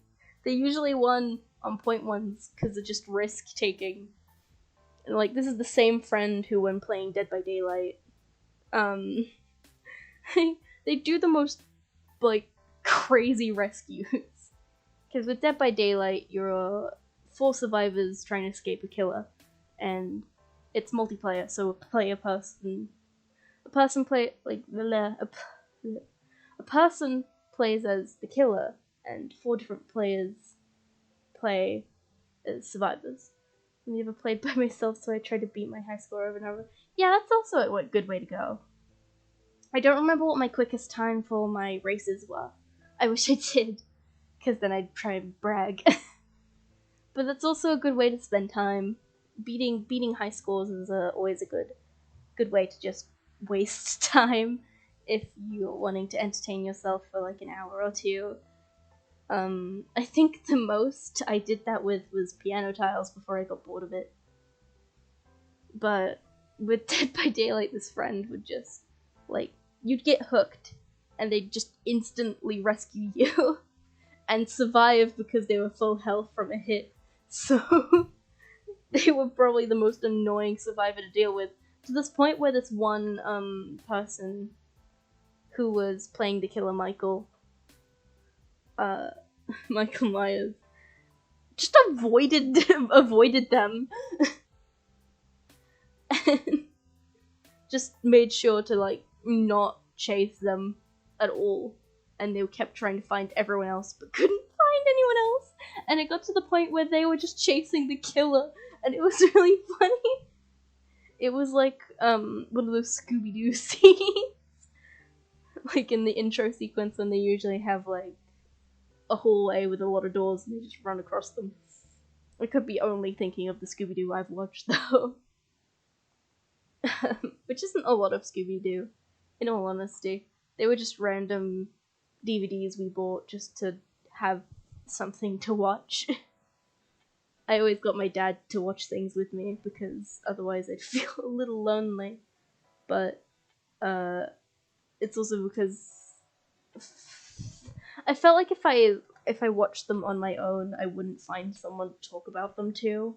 Speaker 1: usually won on point ones because of just risk taking. And, like, this is the same friend who, when playing Dead by Daylight, they do the most, like, crazy rescues. Because with Dead by Daylight, you're 4 survivors trying to escape a killer, and it's multiplayer, so a person plays as the killer, and 4 different players play as survivors. I never played by myself, so I tried to beat my high score over and over. Yeah, that's also a good way to go. I don't remember what my quickest time for my races were. I wish I did, because then I'd try and brag. But that's also a good way to spend time. Beating high scores is always a good way to just waste time if you're wanting to entertain yourself for like an hour or 2. I think the most I did that with was piano tiles before I got bored of it. But with Dead by Daylight, this friend would just, like, you'd get hooked, and they'd just instantly rescue you, and survive because they were full health from a hit. So, they were probably the most annoying survivor to deal with, to this point where this one, person who was playing the killer Michael, Michael Myers, just avoided them. And just made sure to, like, not chase them at all. And they kept trying to find everyone else, but couldn't find anyone else. And it got to the point where they were just chasing the killer, and it was really funny. It was like, one of those Scooby-Doo scenes. Like in the intro sequence when they usually have, like, a hallway with a lot of doors and they just run across them. I could be only thinking of the Scooby-Doo I've watched, though. Which isn't a lot of Scooby-Doo, in all honesty. They were just random DVDs we bought just to have something to watch. I always got my dad to watch things with me, because otherwise I'd feel a little lonely. But, it's also because I felt like if I watched them on my own, I wouldn't find someone to talk about them to.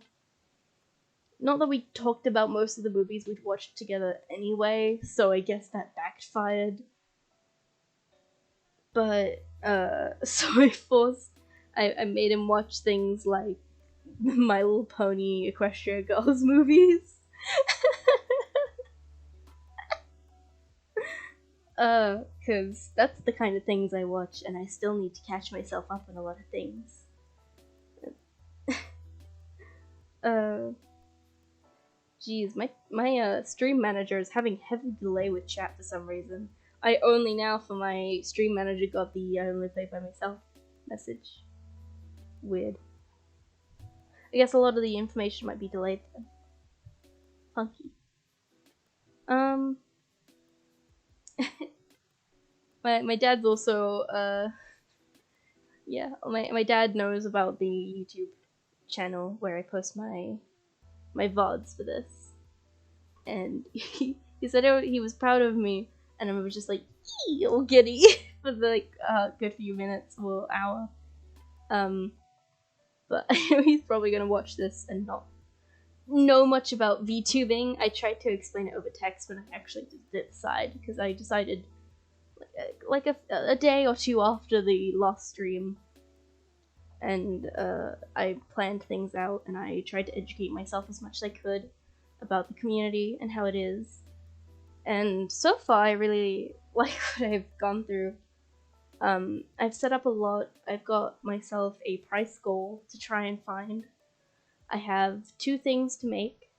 Speaker 1: Not that we talked about most of the movies we'd watched together anyway, so I guess that backfired. But, so I made him watch things like My Little Pony, Equestria Girls movies. Cause that's the kind of things I watch, and I still need to catch myself up on a lot of things. Geez, my stream manager is having heavy delay with chat for some reason. I only now for my stream manager got the I only play by myself message. Weird. I guess a lot of the information might be delayed then. Funky. My dad's also, yeah, my dad knows about the YouTube channel where I post my VODs for this. And he said he was proud of me, and I was just like, yee, all giddy for like good few minutes or hour. But I know he's probably gonna watch this and not know much about VTubing. I tried to explain it over text when I actually did decide, because I decided like a day or 2 after the last stream, and I planned things out, and I tried to educate myself as much as I could about the community and how it is. And so far, I really like what I've gone through. I've set up a lot. I've got myself a price goal to try and find. I have 2 things to make,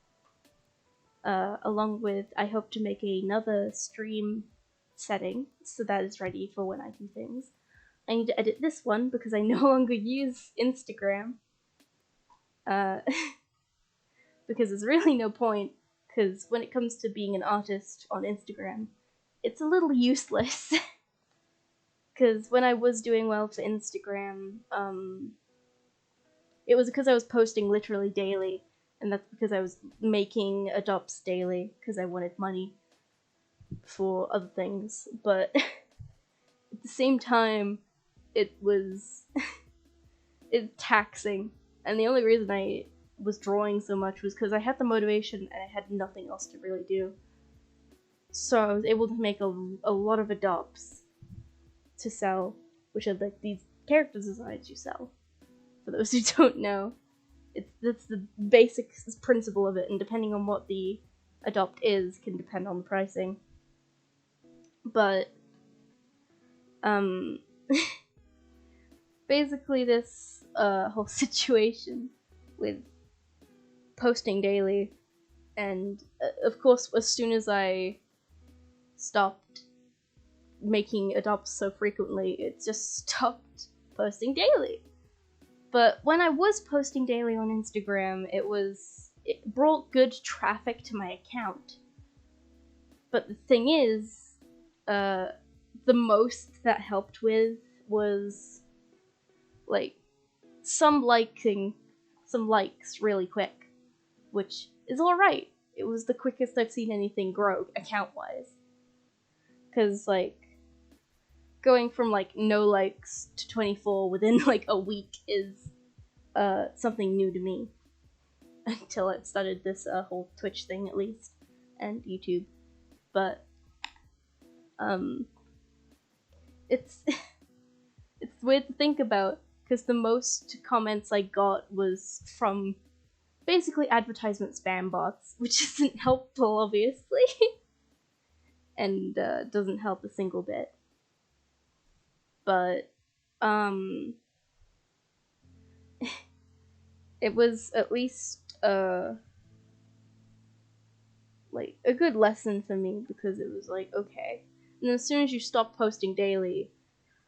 Speaker 1: along with I hope to make another stream setting, so that is ready for when I do things. I need to edit this one because I no longer use Instagram. Because there's really no point, because when it comes to being an artist on Instagram, it's a little useless. Because when I was doing well for Instagram, it was because I was posting literally daily, and that's because I was making adopts daily, because I wanted money for other things, but at the same time, it was it's taxing, and the only reason I was drawing so much was because I had the motivation and I had nothing else to really do. So I was able to make a lot of adopts to sell, which are like these character designs you sell. For those who don't know, that's the basic principle of it, and depending on what the adopt is, can depend on the pricing. But basically this whole situation with posting daily, and of course as soon as I stopped making adopts so frequently, it just stopped posting daily. But when I was posting daily on Instagram, it brought good traffic to my account. But the thing is, the most that helped with was like some likes really quick, which is alright. It was the quickest I've seen anything grow account-wise. Because like going from like no likes to 24 within like a week is something new to me. Until I started this whole Twitch thing, at least, and YouTube. But it's it's weird to think about, because the most comments I got was from basically advertisement spam bots, which isn't helpful, obviously, and doesn't help a single bit. But it was at least like a good lesson for me, because it was like, okay. And as soon as you stop posting daily,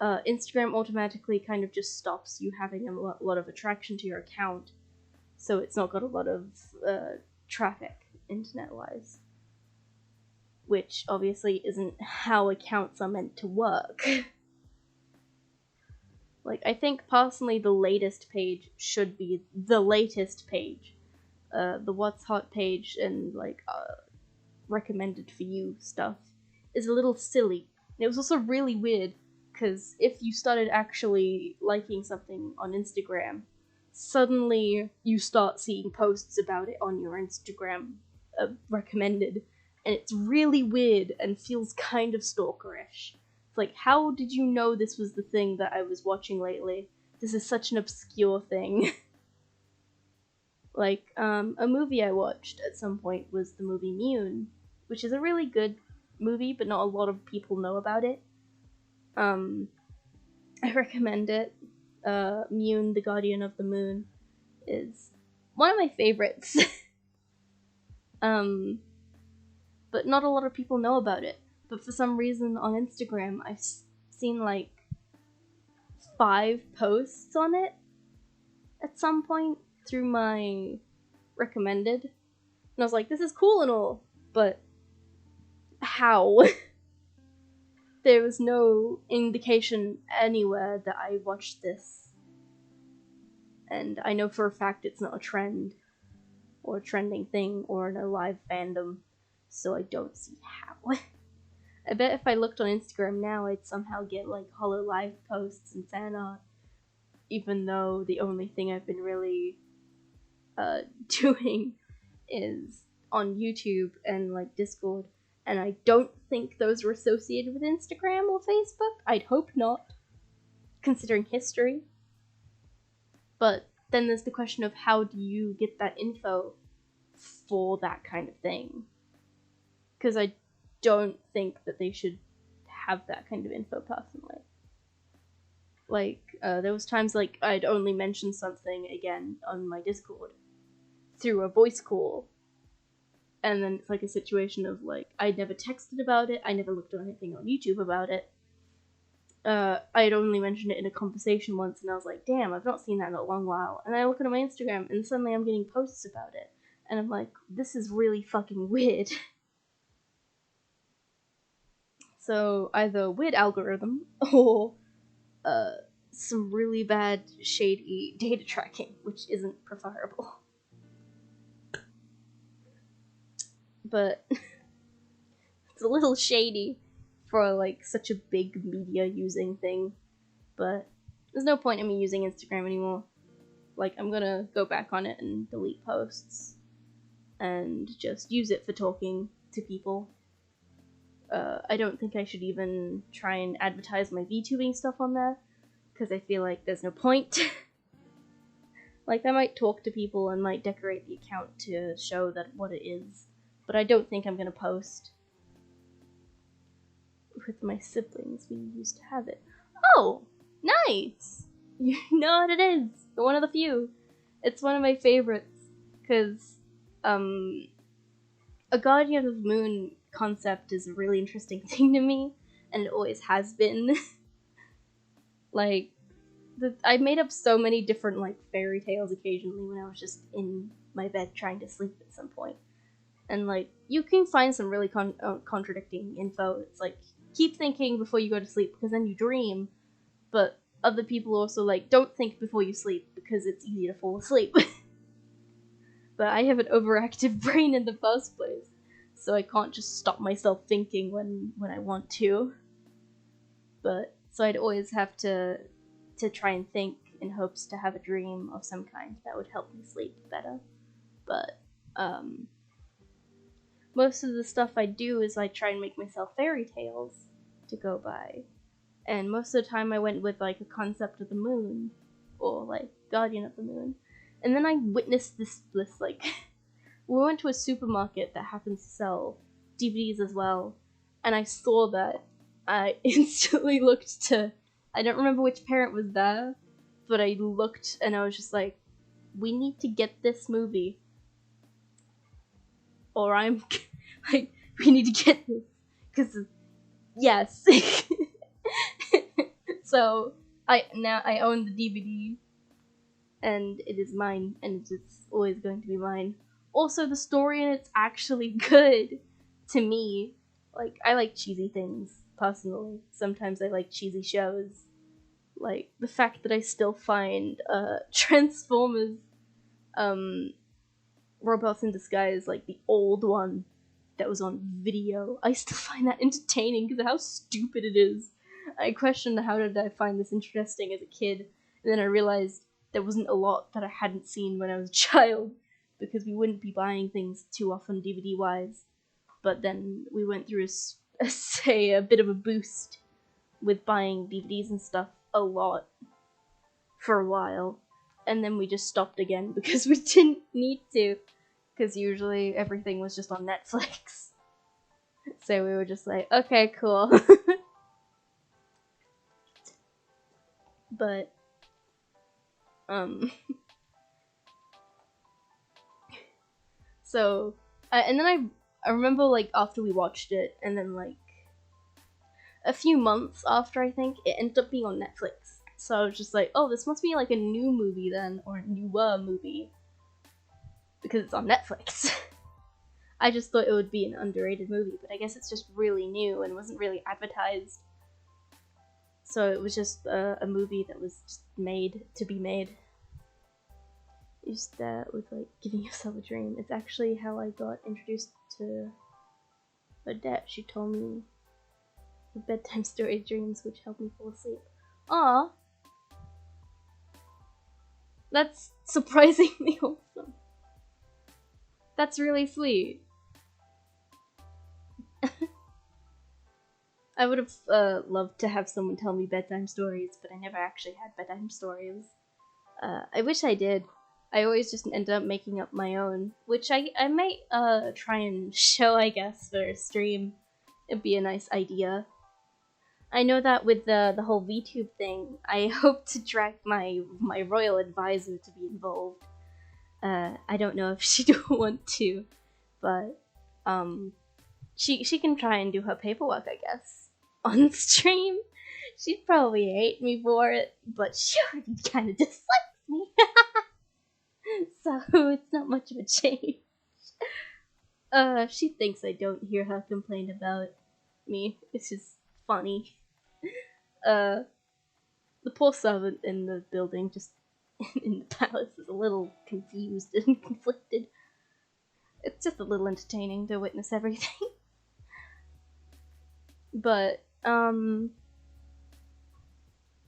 Speaker 1: Instagram automatically kind of just stops you having a lot of attraction to your account, so it's not got a lot of traffic internet-wise, which obviously isn't how accounts are meant to work. Like, I think personally the latest page should be the latest page. The what's hot page and like recommended for you stuff is a little silly. And it was also really weird, because if you started actually liking something on Instagram, suddenly you start seeing posts about it on your Instagram recommended, and it's really weird and feels kind of stalkerish. It's like, how did you know this was the thing that I was watching lately? This is such an obscure thing. Like, a movie I watched at some point was the movie Mune, which is a really good movie, but not a lot of people know about it. I recommend it. Mune, the Guardian of the Moon, is one of my favorites. But not a lot of people know about it. But for some reason on Instagram, I've seen like 5 posts on it at some point through my recommended. And I was like, this is cool and all, but how? There was no indication anywhere that I watched this. And I know for a fact it's not a trend, or a trending thing, or in a live fandom, so I don't see how. I bet if I looked on Instagram now, I'd somehow get like Hololive posts and fan art, even though the only thing I've been really doing is on YouTube and like Discord, and I don't think those are associated with Instagram or Facebook. I'd hope not, considering history. But then there's the question of, how do you get that info for that kind of thing? Because I don't think that they should have that kind of info personally. Like, there was times like I'd only mention something again on my Discord through a voice call, and then it's like a situation of like, I'd never texted about it, I never looked at anything on YouTube about it. I'd only mentioned it in a conversation once, and I was like, damn, I've not seen that in a long while. And I look at my Instagram, and suddenly I'm getting posts about it, and I'm like, this is really fucking weird. So either weird algorithm, or some really bad, shady data tracking, which isn't preferable. But it's a little shady for like such a big media using thing. But there's no point in me using Instagram anymore. Like, I'm gonna go back on it and delete posts and just use it for talking to people. I don't think I should even try and advertise my VTubing stuff on there, because I feel like there's no point. Like, I might talk to people and might decorate the account to show that what it is, but I don't think I'm gonna post. With my siblings, we used to have it. Oh, nice! You know what it is. One of the few. It's one of my favorites, because, a Guardian of the Moon concept is a really interesting thing to me, and it always has been. Like, I made up so many different, like, fairy tales occasionally when I was just in my bed trying to sleep at some point. And, like, you can find some really contradicting info. It's like, keep thinking before you go to sleep, because then you dream. But other people also, like, don't think before you sleep, because it's easy to fall asleep. But I have an overactive brain in the first place, so I can't just stop myself thinking when I want to. But, so I'd always have to try and think in hopes to have a dream of some kind that would help me sleep better. But, most of the stuff I do is I try and make myself fairy tales to go by. And most of the time I went with, like, a concept of the moon, or, like, Guardian of the Moon. And then I witnessed this, like, we went to a supermarket that happens to sell DVDs as well, and I saw that. I instantly looked to, I don't remember which parent was there, but I looked and I was just like, we need to get this movie. Or I'm, like, we need to get this, because, yes. So, I own the DVD, and it is mine, and it's always going to be mine. Also, the story in it's actually good, to me. Like, I like cheesy things, personally. Sometimes I like cheesy shows. Like, the fact that I still find, Transformers, Robots in Disguise, like the old one that was on video, I still find that entertaining because of how stupid it is. I questioned how did I find this interesting as a kid, and then I realized there wasn't a lot that I hadn't seen when I was a child, because we wouldn't be buying things too often DVD-wise. But then we went through a bit of a boost with buying DVDs and stuff a lot for a while, and then we just stopped again because we didn't need to, because usually everything was just on Netflix. So we were just like, okay, cool. But, so, and then I remember, like, after we watched it, and then, like, a few months after, I think, it ended up being on Netflix. So I was just like, oh, this must be, like, a new movie then, or a newer movie, because it's on Netflix. I just thought it would be an underrated movie, but I guess it's just really new and wasn't really advertised. So it was just a movie that was just made to be made. Just that with, like, giving yourself a dream. It's actually how I got introduced to Odette. She told me the bedtime story dreams which helped me fall asleep. Aww! That's surprisingly awesome. That's really sweet. I would have loved to have someone tell me bedtime stories, but I never actually had bedtime stories. I wish I did. I always just ended up making up my own, which I might try and show, I guess, for a stream. It'd be a nice idea. I know that with the whole VTube thing, I hope to drag my royal advisor to be involved. I don't know if she'd want to, but she can try and do her paperwork, I guess, on stream. She'd probably hate me for it, but she already kind of dislikes me. So it's not much of a change. She thinks I don't hear her complain about me. It's just funny. The poor servant in the building, just in the palace, is a little confused and conflicted. It's just a little entertaining to witness everything. But,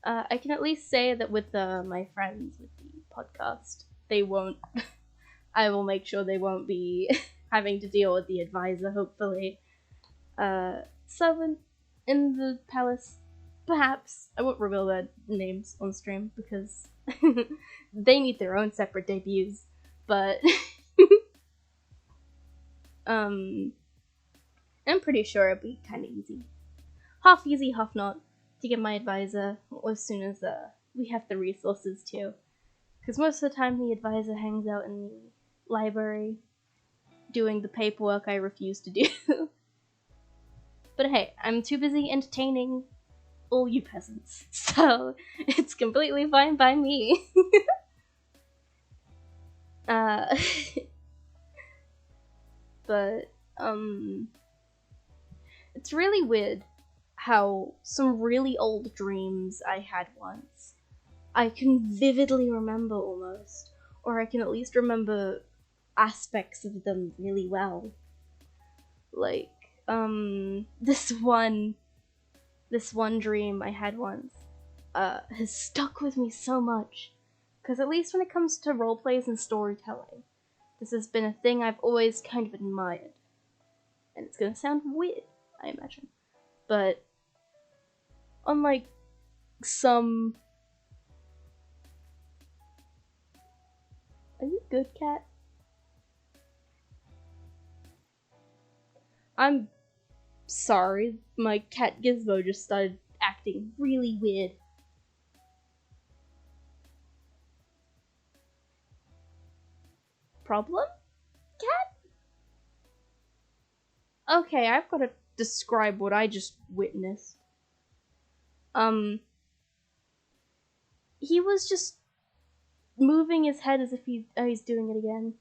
Speaker 1: I can at least say that with my friends with the podcast, they won't. I will make sure they won't be having to deal with the advisor. Hopefully, so in the palace, perhaps I won't reveal their names on stream because they need their own separate debuts. But I'm pretty sure it'll be kind of easy, half easy, half not, to get my advisor as soon as we have the resources to. Because most of the time the advisor hangs out in the library doing the paperwork I refuse to do. But hey, I'm too busy entertaining all you peasants, so it's completely fine by me. But it's really weird how some really old dreams I had once, I can vividly remember almost, or I can at least remember aspects of them really well. Like, this one dream I had once, has stuck with me so much, because at least when it comes to roleplays and storytelling, this has been a thing I've always kind of admired. And it's gonna sound weird, I imagine, but unlike some... Are you good, cat? I'm sorry, my cat Gizmo just started acting really weird. Problem? Cat? Okay, I've gotta describe what I just witnessed. He was just moving his head as if he's doing it again.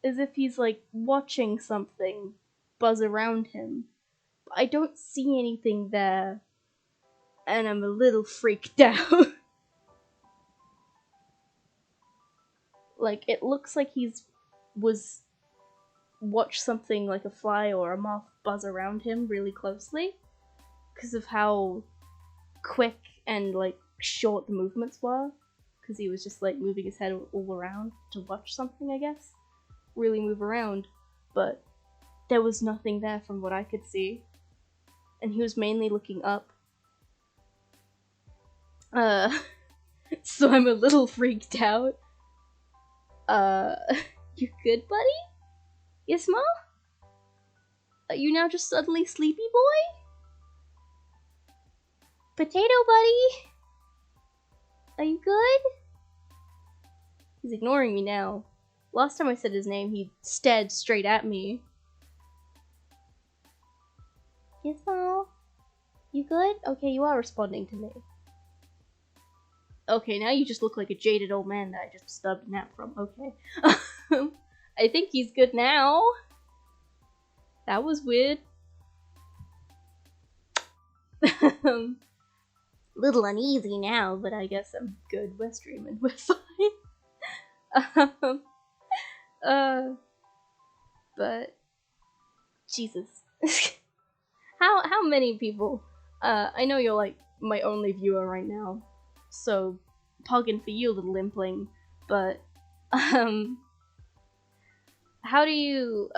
Speaker 1: As if he's, like, watching something buzz around him. But I don't see anything there. And I'm a little freaked out. Like, it looks like was watched something like a fly or a moth buzz around him really closely. Because of how quick and, like, short the movements were. Because he was just, like, moving his head all around to watch something, I guess. Really move around, but there was nothing there from what I could see, and he was mainly looking up. So I'm a little freaked out. You good, buddy? Gizmo? Are you now just suddenly sleepy boy? Potato buddy? Are you good? He's ignoring me now. Last time I said his name, he stared straight at me. Gizmo? You good? Okay, you are responding to me. Okay, now you just look like a jaded old man that I just disturbed a nap from. Okay. I think he's good now. That was weird. Little uneasy now, but I guess I'm good. We're streaming. We're fine. But Jesus. How many people? I know you're like my only viewer right now, so poggin for you, little impling. But how do you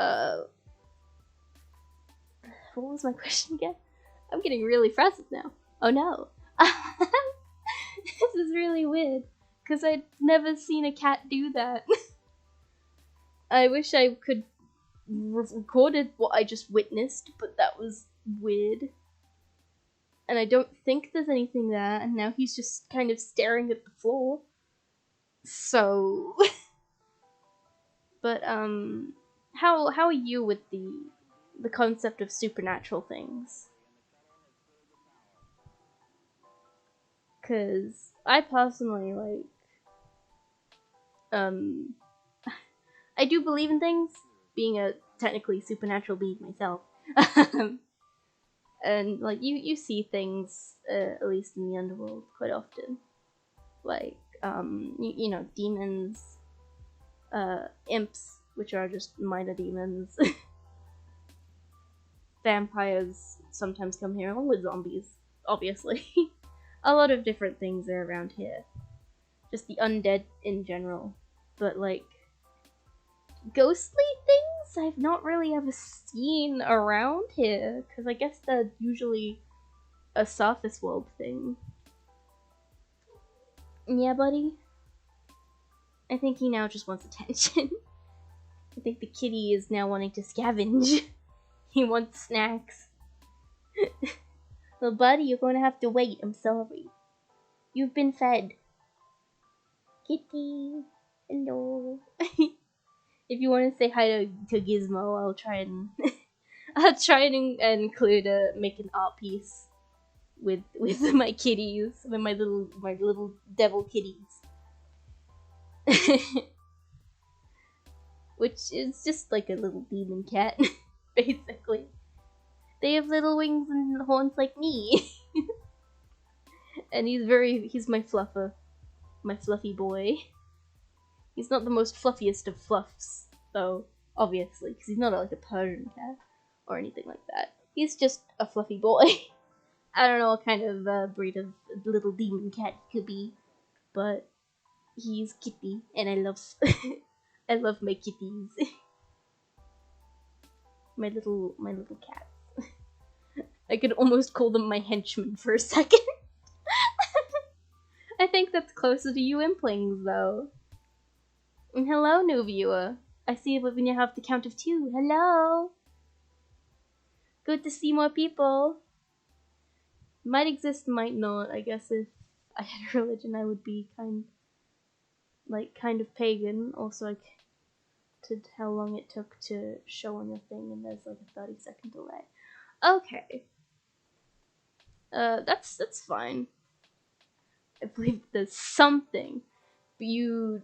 Speaker 1: what was my question again? I'm getting really frazzled now. Oh no. This is really weird, because I'd never seen a cat do that. I wish I could recorded what I just witnessed, but that was weird. And I don't think there's anything there, and now he's just kind of staring at the floor. So... But, how are you with the concept of supernatural things? Cause I personally, like, I do believe in things, being a technically supernatural being myself. And, like, you see things, at least in the underworld, quite often. Like, you know, demons, imps, which are just minor demons. Vampires sometimes come here, along with zombies. obviously. A lot of different things are around here. Just the undead in general. But like, ghostly things I've not really ever seen around here, because I guess they're usually a surface world thing. Yeah, buddy? I think he now just wants attention. I think the kitty is now wanting to scavenge. He wants snacks. Well, buddy, you're going to have to wait. I'm sorry. You've been fed. Kitty. Hello. If you want to say hi to Gizmo, I'll try and I'll try and include make an art piece with my kitties, with my little devil kitties. Which is just like a little demon cat, basically. They have little wings and horns like me. And he's my fluffer. My fluffy boy. He's not the most fluffiest of fluffs, though, obviously, because he's not like a Persian cat or anything like that. He's just a fluffy boy. I don't know what kind of breed of little demon cat he could be, but he's kitty, and I love I love my kitties. my little cats. I could almost call them my henchmen for a second. I think that's closer to you implings, though. And hello, new viewer. I see when you have the count of 2. Hello! Good to see more people. Might exist, might not. I guess if I had a religion, I would be kind of pagan. Also, I counted how long it took to show on your thing, and there's like a 30-second delay. Okay. That's fine. I believe there's something, but you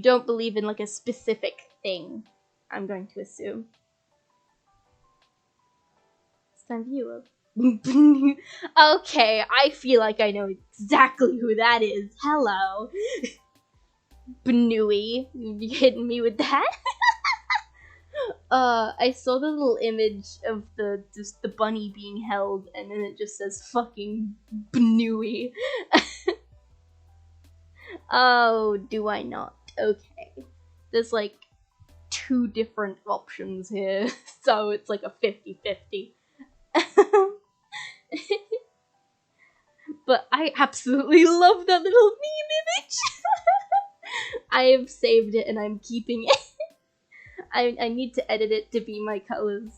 Speaker 1: don't believe in like a specific thing, I'm going to assume. It's time for you. Okay, I feel like I know exactly who that is. Hello. Bnooey. You hitting me with that? I saw the little image of the bunny being held, and then it just says fucking Bnooey. Oh, do I not? Okay. There's like 2 different options here, so it's like a 50-50. But I absolutely love that little meme image! I have saved it and I'm keeping it. I need to edit it to be my colors.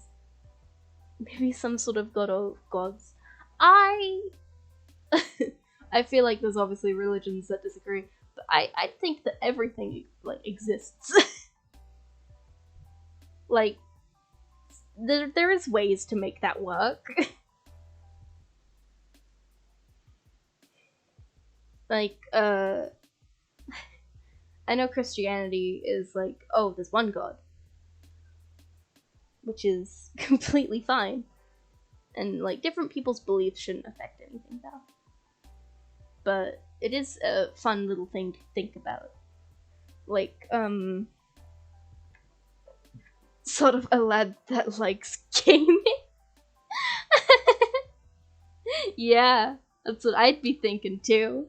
Speaker 1: Maybe some sort of god of gods. I feel like there's obviously religions that disagree, but I think that everything like exists. Like there is ways to make that work. Like I know Christianity is like, oh, there's one god, which is completely fine, and like different people's beliefs shouldn't affect anything though. But it is a fun little thing to think about. Like, sort of a lad that likes gaming. Yeah, that's what I'd be thinking too.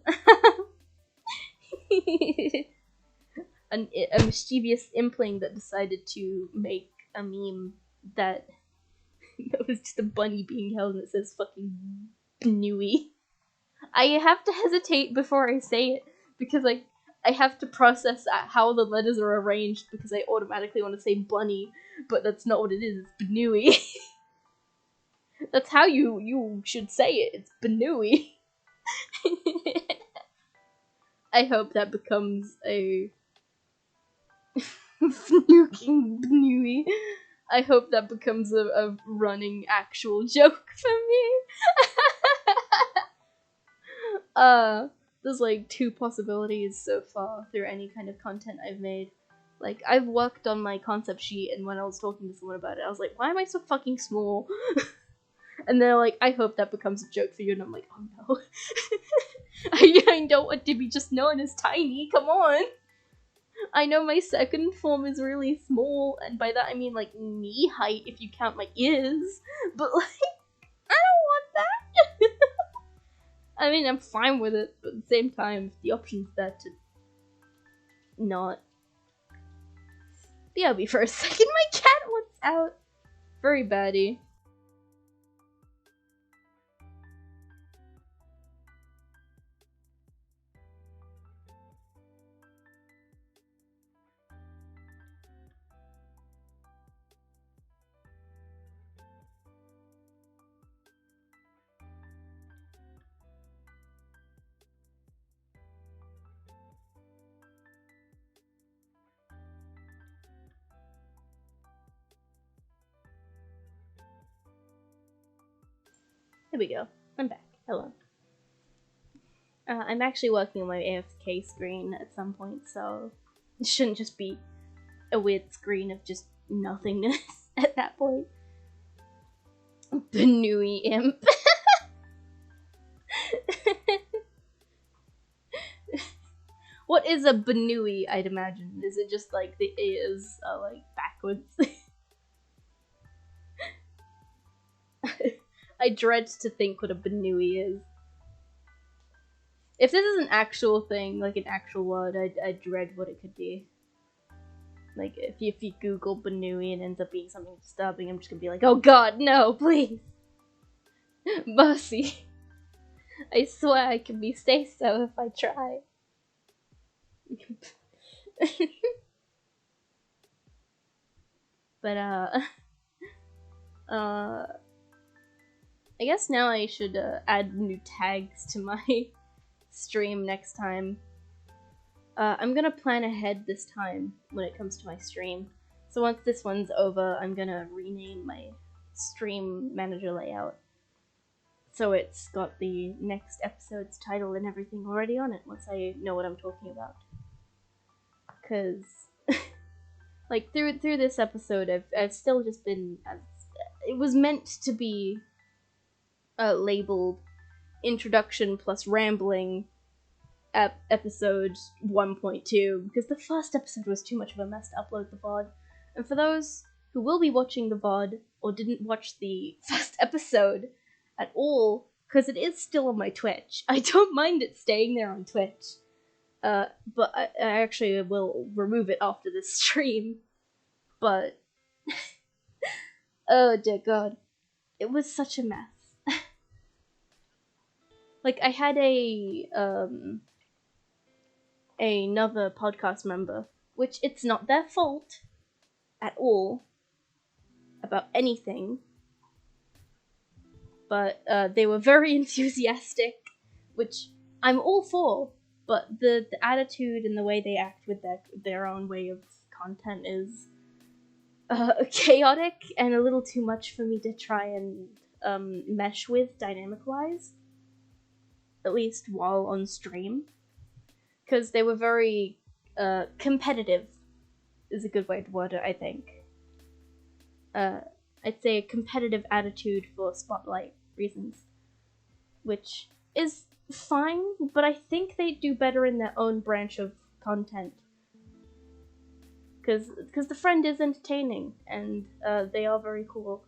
Speaker 1: A mischievous impling that decided to make a meme that was just a bunny being held and it says fucking Bnooey. I have to hesitate before I say it because I have to process how the letters are arranged because I automatically want to say bunny, but that's not what it is. It's Bnooey. That's how you should say it. It's Bnooey. I hope that becomes a fucking Bnooey. I hope that becomes a running actual joke for me. There's like 2 possibilities so far through any kind of content I've made. Like, I've worked on my concept sheet, and when I was talking to someone about it, I was like, why am I so fucking small? And they're like, I hope that becomes a joke for you, and I'm like, oh no. I don't want to be just known as tiny, come on! I know my second form is really small, and by that I mean like knee height if you count my ears, but like, I don't want that! I mean, I'm fine with it, but at the same time, the option's there to not. BRB for a second, my cat wants out. Very baddie. Here we go. I'm back. Hello. I'm actually working on my AFK screen at some point, so it shouldn't just be a weird screen of just nothingness at that point. Banui imp. What is a Banui, I'd imagine? Is it just like the ears are like backwards? I dread to think what a Banui is. If this is an actual thing, like an actual word, I dread what it could be. Like, if you Google Banui and ends up being something disturbing, I'm just gonna be like, oh god, no, please! Mercy! I swear I can be say so if I try. But, I guess now I should, add new tags to my stream next time. I'm gonna plan ahead this time when it comes to my stream. So once this one's over, I'm gonna rename my stream manager layout. So it's got the next episode's title and everything already on it once I know what I'm talking about. Cause, like, through this episode, I've still just been, it was meant to be, labeled Introduction plus Rambling episode 1.2, because the first episode was too much of a mess to upload the VOD. And for those who will be watching the VOD, or didn't watch the first episode at all, because it is still on my Twitch. I don't mind it staying there on Twitch. But I actually will remove it after this stream. But, oh dear god. It was such a mess. Like, I had another podcast member, which it's not their fault at all about anything, but they were very enthusiastic, which I'm all for, but the attitude and the way they act with their own way of content is chaotic and a little too much for me to try and mesh with dynamic-wise, at least while on stream. Because they were very competitive, is a good way to word it, I think. I'd say a competitive attitude for spotlight reasons, which is fine, but I think they do better in their own branch of content. Because the friend is entertaining, and they are very cool,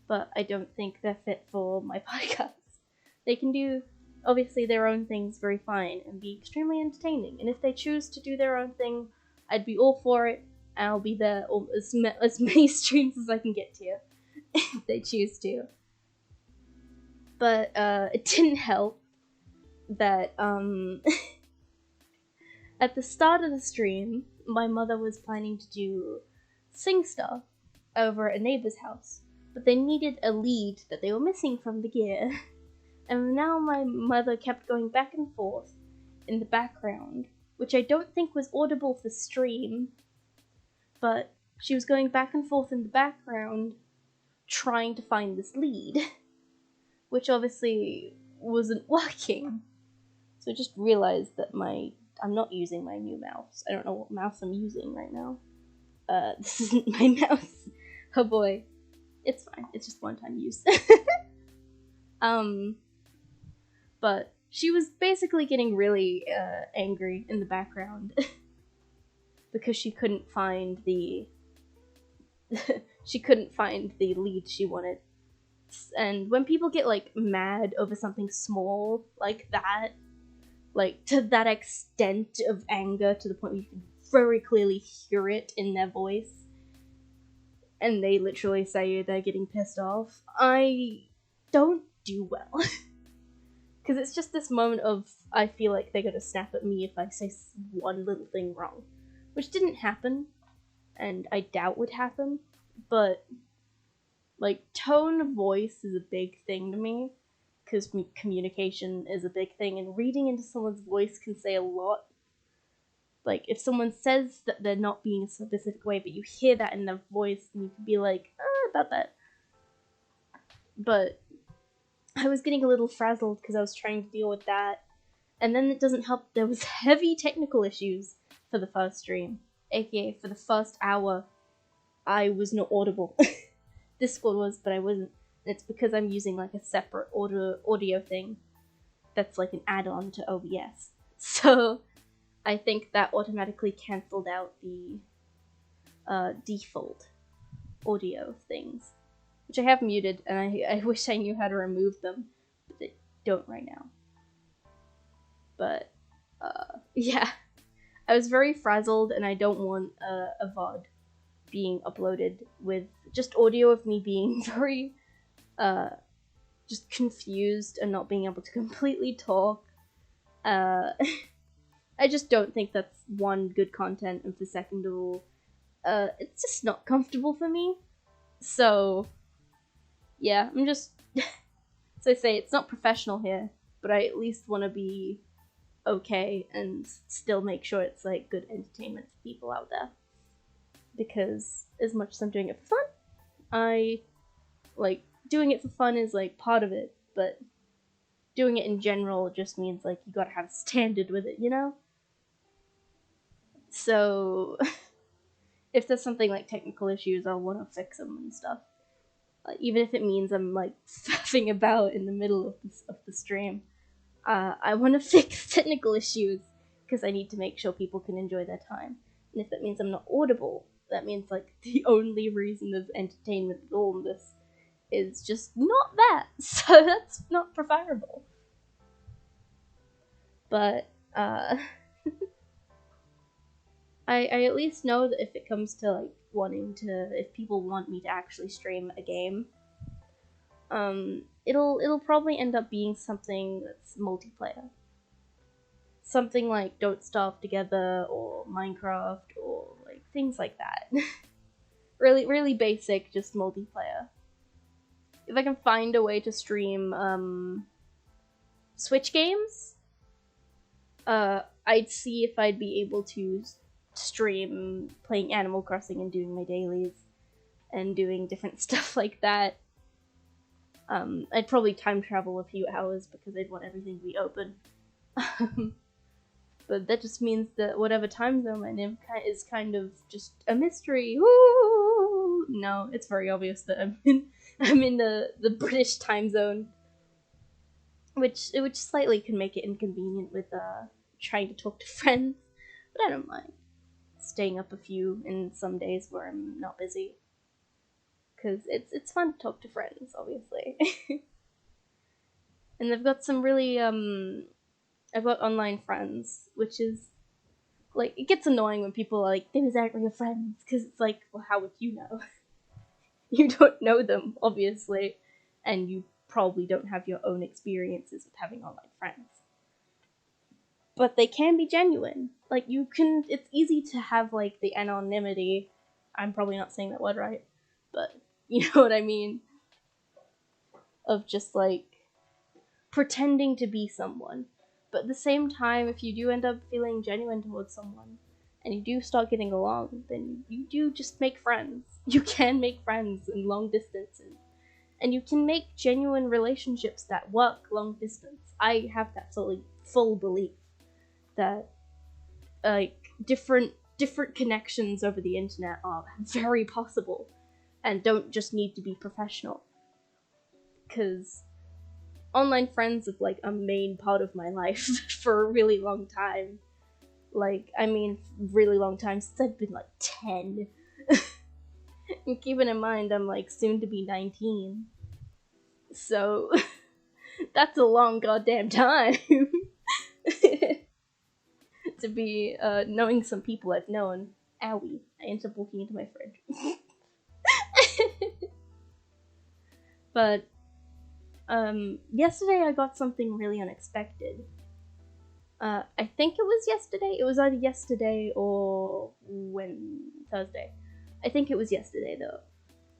Speaker 1: but I don't think they're fit for my podcast. They can do, obviously, their own things very fine and be extremely entertaining, and if they choose to do their own thing, I'd be all for it, and I'll be there as many streams as I can get to, if they choose to. But it didn't help that at the start of the stream, my mother was planning to do SingStar over at a neighbor's house, but they needed a lead that they were missing from the gear. And now my mother kept going back and forth in the background, which I don't think was audible for stream, but she was going back and forth in the background trying to find this lead, which obviously wasn't working. So I just realized that I'm not using my new mouse. I don't know what mouse I'm using right now. This isn't my mouse. Oh boy. It's fine. It's just one-time use. But she was basically getting really angry in the background because she couldn't find the lead she wanted. minutes, and when people get like mad over something small like that, like to that extent of anger to the point where you can very clearly hear it in their voice, and they literally say they're getting pissed off, I don't do well. Because it's just this moment of, I feel like they're gonna snap at me if I say one little thing wrong. Which didn't happen, and I doubt would happen, but, like, tone of voice is a big thing to me, because communication is a big thing, and reading into someone's voice can say a lot. Like, if someone says that they're not being a specific way, but you hear that in their voice, and you can be like, about that. But I was getting a little frazzled because I was trying to deal with that. And then it doesn't help, there was heavy technical issues for the first stream. AKA, for the first hour, I was not audible. Discord was, but I wasn't. And it's because I'm using like a separate audio thing that's like an add-on to OBS. So I think that automatically cancelled out the default audio things, which I have muted, and I wish I knew how to remove them, but I don't right now. But, yeah. I was very frazzled, and I don't want a VOD being uploaded with just audio of me being very, just confused and not being able to completely talk. I just don't think that's, one, good content, and for second of all, it's just not comfortable for me. So, yeah, I'm just, so I say, it's not professional here, but I at least want to be okay and still make sure it's like good entertainment for people out there. Because as much as I'm doing it for fun, I like doing it for fun is like part of it, but doing it in general just means like you gotta have a standard with it, you know? So if there's something like technical issues, I'll want to fix them and stuff. Even if it means I'm like faffing about in the middle of the stream. I want to fix technical issues because I need to make sure people can enjoy their time. And if that means I'm not audible, that means like the only reason of entertainment at all in this is just not that. So that's not preferable. But I at least know that if it comes to like if people want me to actually stream a game, it'll probably end up being something that's multiplayer. Something like Don't Starve Together or Minecraft or like things like that. really, really basic, just multiplayer. If I can find a way to stream Switch games, I'd see if I'd be able to stream playing Animal Crossing and doing my dailies and doing different stuff like that. I'd probably time travel a few hours because I'd want everything to be open. But that just means that whatever time zone I'm in is kind of just a mystery. Woo! No, it's very obvious that I'm in the British time zone, which slightly can make it inconvenient with trying to talk to friends, but I don't mind staying up a few in some days where I'm not busy, because it's fun to talk to friends, obviously. And I've got some really I've got online friends, which is, like, it gets annoying when people are like, these aren't real friends, because it's like, well, how would you know? You don't know them, obviously, and you probably don't have your own experiences with having online friends. But they can be genuine. Like, it's easy to have, like, the anonymity, I'm probably not saying that word right, but you know what I mean? Of just, like, pretending to be someone. But at the same time, if you do end up feeling genuine towards someone, and you do start getting along, then you do just make friends. You can make friends in long distances. And you can make genuine relationships that work long distance. I have that full belief that, like, different connections over the internet are very possible, and don't just need to be professional. Because online friends have, like, a main part of my life for a really long time. Like, I mean, really long time, since I've been, like, 10. And keeping in mind, I'm, like, soon to be 19. So that's a long goddamn time to be knowing some people I've known. Owie, I ended up walking into my fridge. But yesterday I got something really unexpected. I think it was yesterday. It was either yesterday or Thursday. I think it was yesterday though.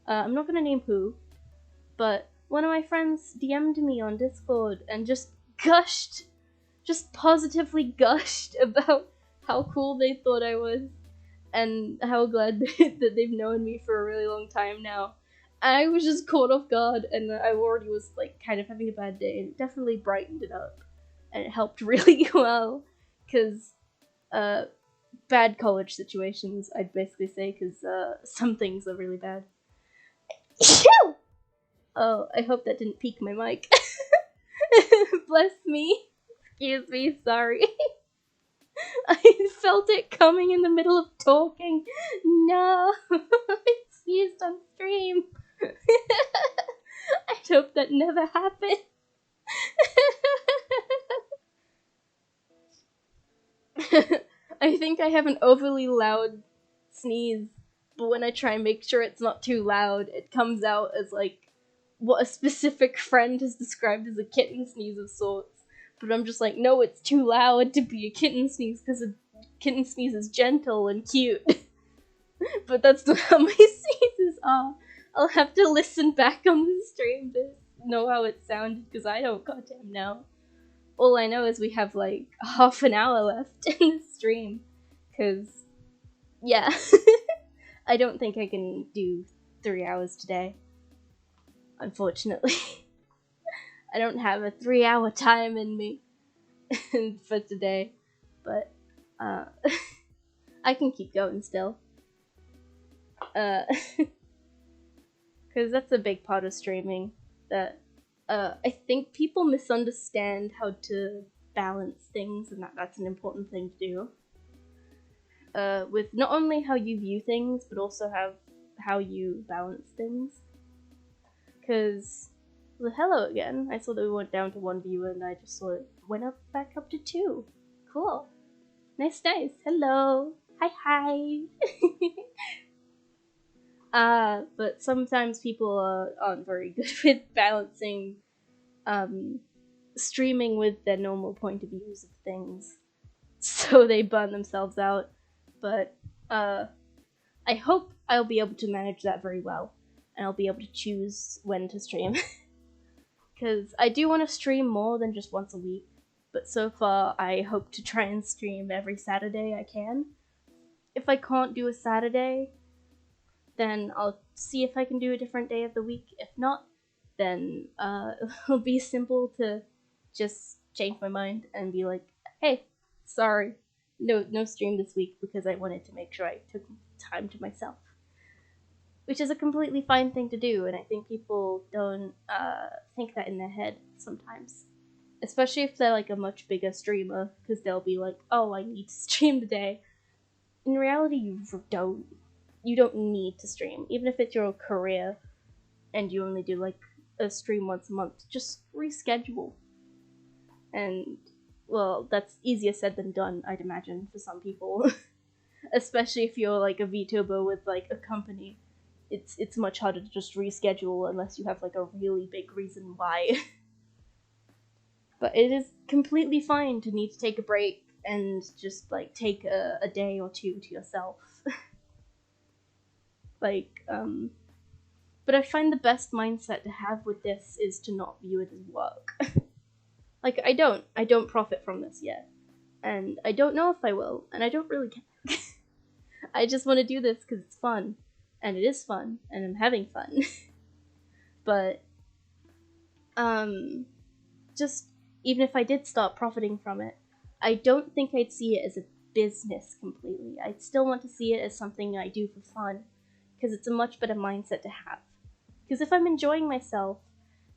Speaker 1: I'm not gonna name who, but one of my friends DM'd me on Discord and just positively gushed about how cool they thought I was and how glad that they've known me for a really long time now. I was just caught off guard, and I already was like kind of having a bad day, and it definitely brightened it up, and it helped really well, because bad college situations, I'd basically say, because some things are really bad. Oh, I hope that didn't peak my mic. Bless me. Excuse me, sorry. I felt it coming in the middle of talking. No, it's used on stream. I'd hope that never happened. I think I have an overly loud sneeze, but when I try and make sure it's not too loud, it comes out as like what a specific friend has described as a kitten sneeze of sorts. But I'm just like, no, it's too loud to be a kitten sneeze, because a kitten sneeze is gentle and cute. But that's not how my sneezes are. I'll have to listen back on the stream to know how it sounded, because I don't goddamn know. All I know is we have like half an hour left in the stream, because, yeah, I don't think I can do 3 hours today, unfortunately. I don't have a 3-hour time in me for today, but I can keep going still. Because that's a big part of streaming that I think people misunderstand how to balance things, and that's an important thing to do. With not only how you view things, but also how you balance things. Because, well, hello again. I saw that we went down to 1 viewer, and I just saw it went back up to 2. Cool. Nice. Hello. Hi. But sometimes people aren't very good with balancing streaming with their normal point of views of things, so they burn themselves out. But I hope I'll be able to manage that very well, and I'll be able to choose when to stream. Because I do want to stream more than just once a week, but so far I hope to try and stream every Saturday I can. If I can't do a Saturday, then I'll see if I can do a different day of the week. If not, then it'll be simple to just change my mind and be like, hey, sorry, no stream this week, because I wanted to make sure I took time to myself. Which is a completely fine thing to do, and I think people don't think that in their head sometimes. Especially if they're like a much bigger streamer, because they'll be like, oh, I need to stream today. In reality, you don't need to stream. Even if it's your career and you only do like a stream once a month, just reschedule. And, well, that's easier said than done, I'd imagine, for some people. Especially if you're like a vtuber with like a company. It's much harder to just reschedule unless you have like a really big reason why. But it is completely fine to need to take a break and just like take a day or two to yourself. But I find the best mindset to have with this is to not view it as work. Like, I don't profit from this yet, and I don't know if I will, and I don't really care. I just want to do this because it's fun, and it is fun, and I'm having fun. But, just, even if I did start profiting from it, I don't think I'd see it as a business completely. I'd still want to see it as something I do for fun, because it's a much better mindset to have. Because if I'm enjoying myself,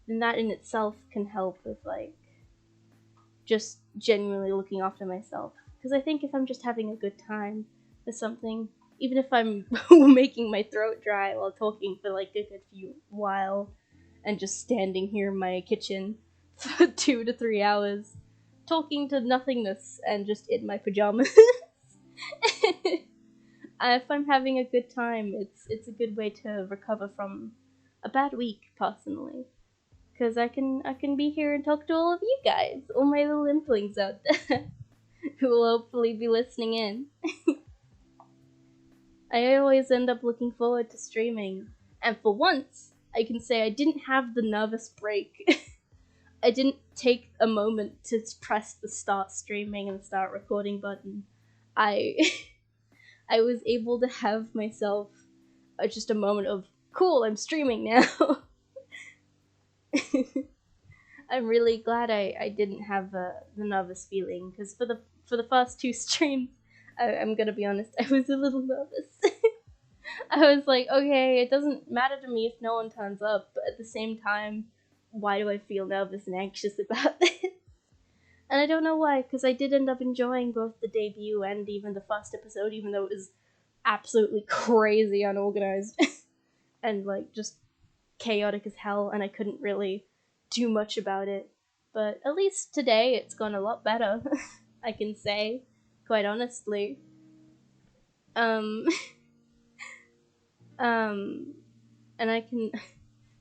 Speaker 1: then that in itself can help with, like, just genuinely looking after myself. Because I think if I'm just having a good time with something, even if I'm making my throat dry while talking for, like, a good while, and just standing here in my kitchen for 2 to 3 hours, talking to nothingness and just in my pajamas. If I'm having a good time, it's a good way to recover from a bad week, personally. Because I can be here and talk to all of you guys, all my little implings out there, who will hopefully be listening in. I always end up looking forward to streaming, and for once, I can say I didn't have the nervous break. I didn't take a moment to press the start streaming and start recording button. I was able to have myself just a moment of, cool, I'm streaming now. I'm really glad I didn't have the nervous feeling, because for the first 2 streams, I'm gonna be honest, I was a little nervous. I was like, okay, it doesn't matter to me if no one turns up, but at the same time, why do I feel nervous and anxious about this? And I don't know why, because I did end up enjoying both the debut and even the first episode, even though it was absolutely crazy unorganized and like just chaotic as hell, and I couldn't really do much about it. But at least today it's gone a lot better, I can say, quite honestly. And I can...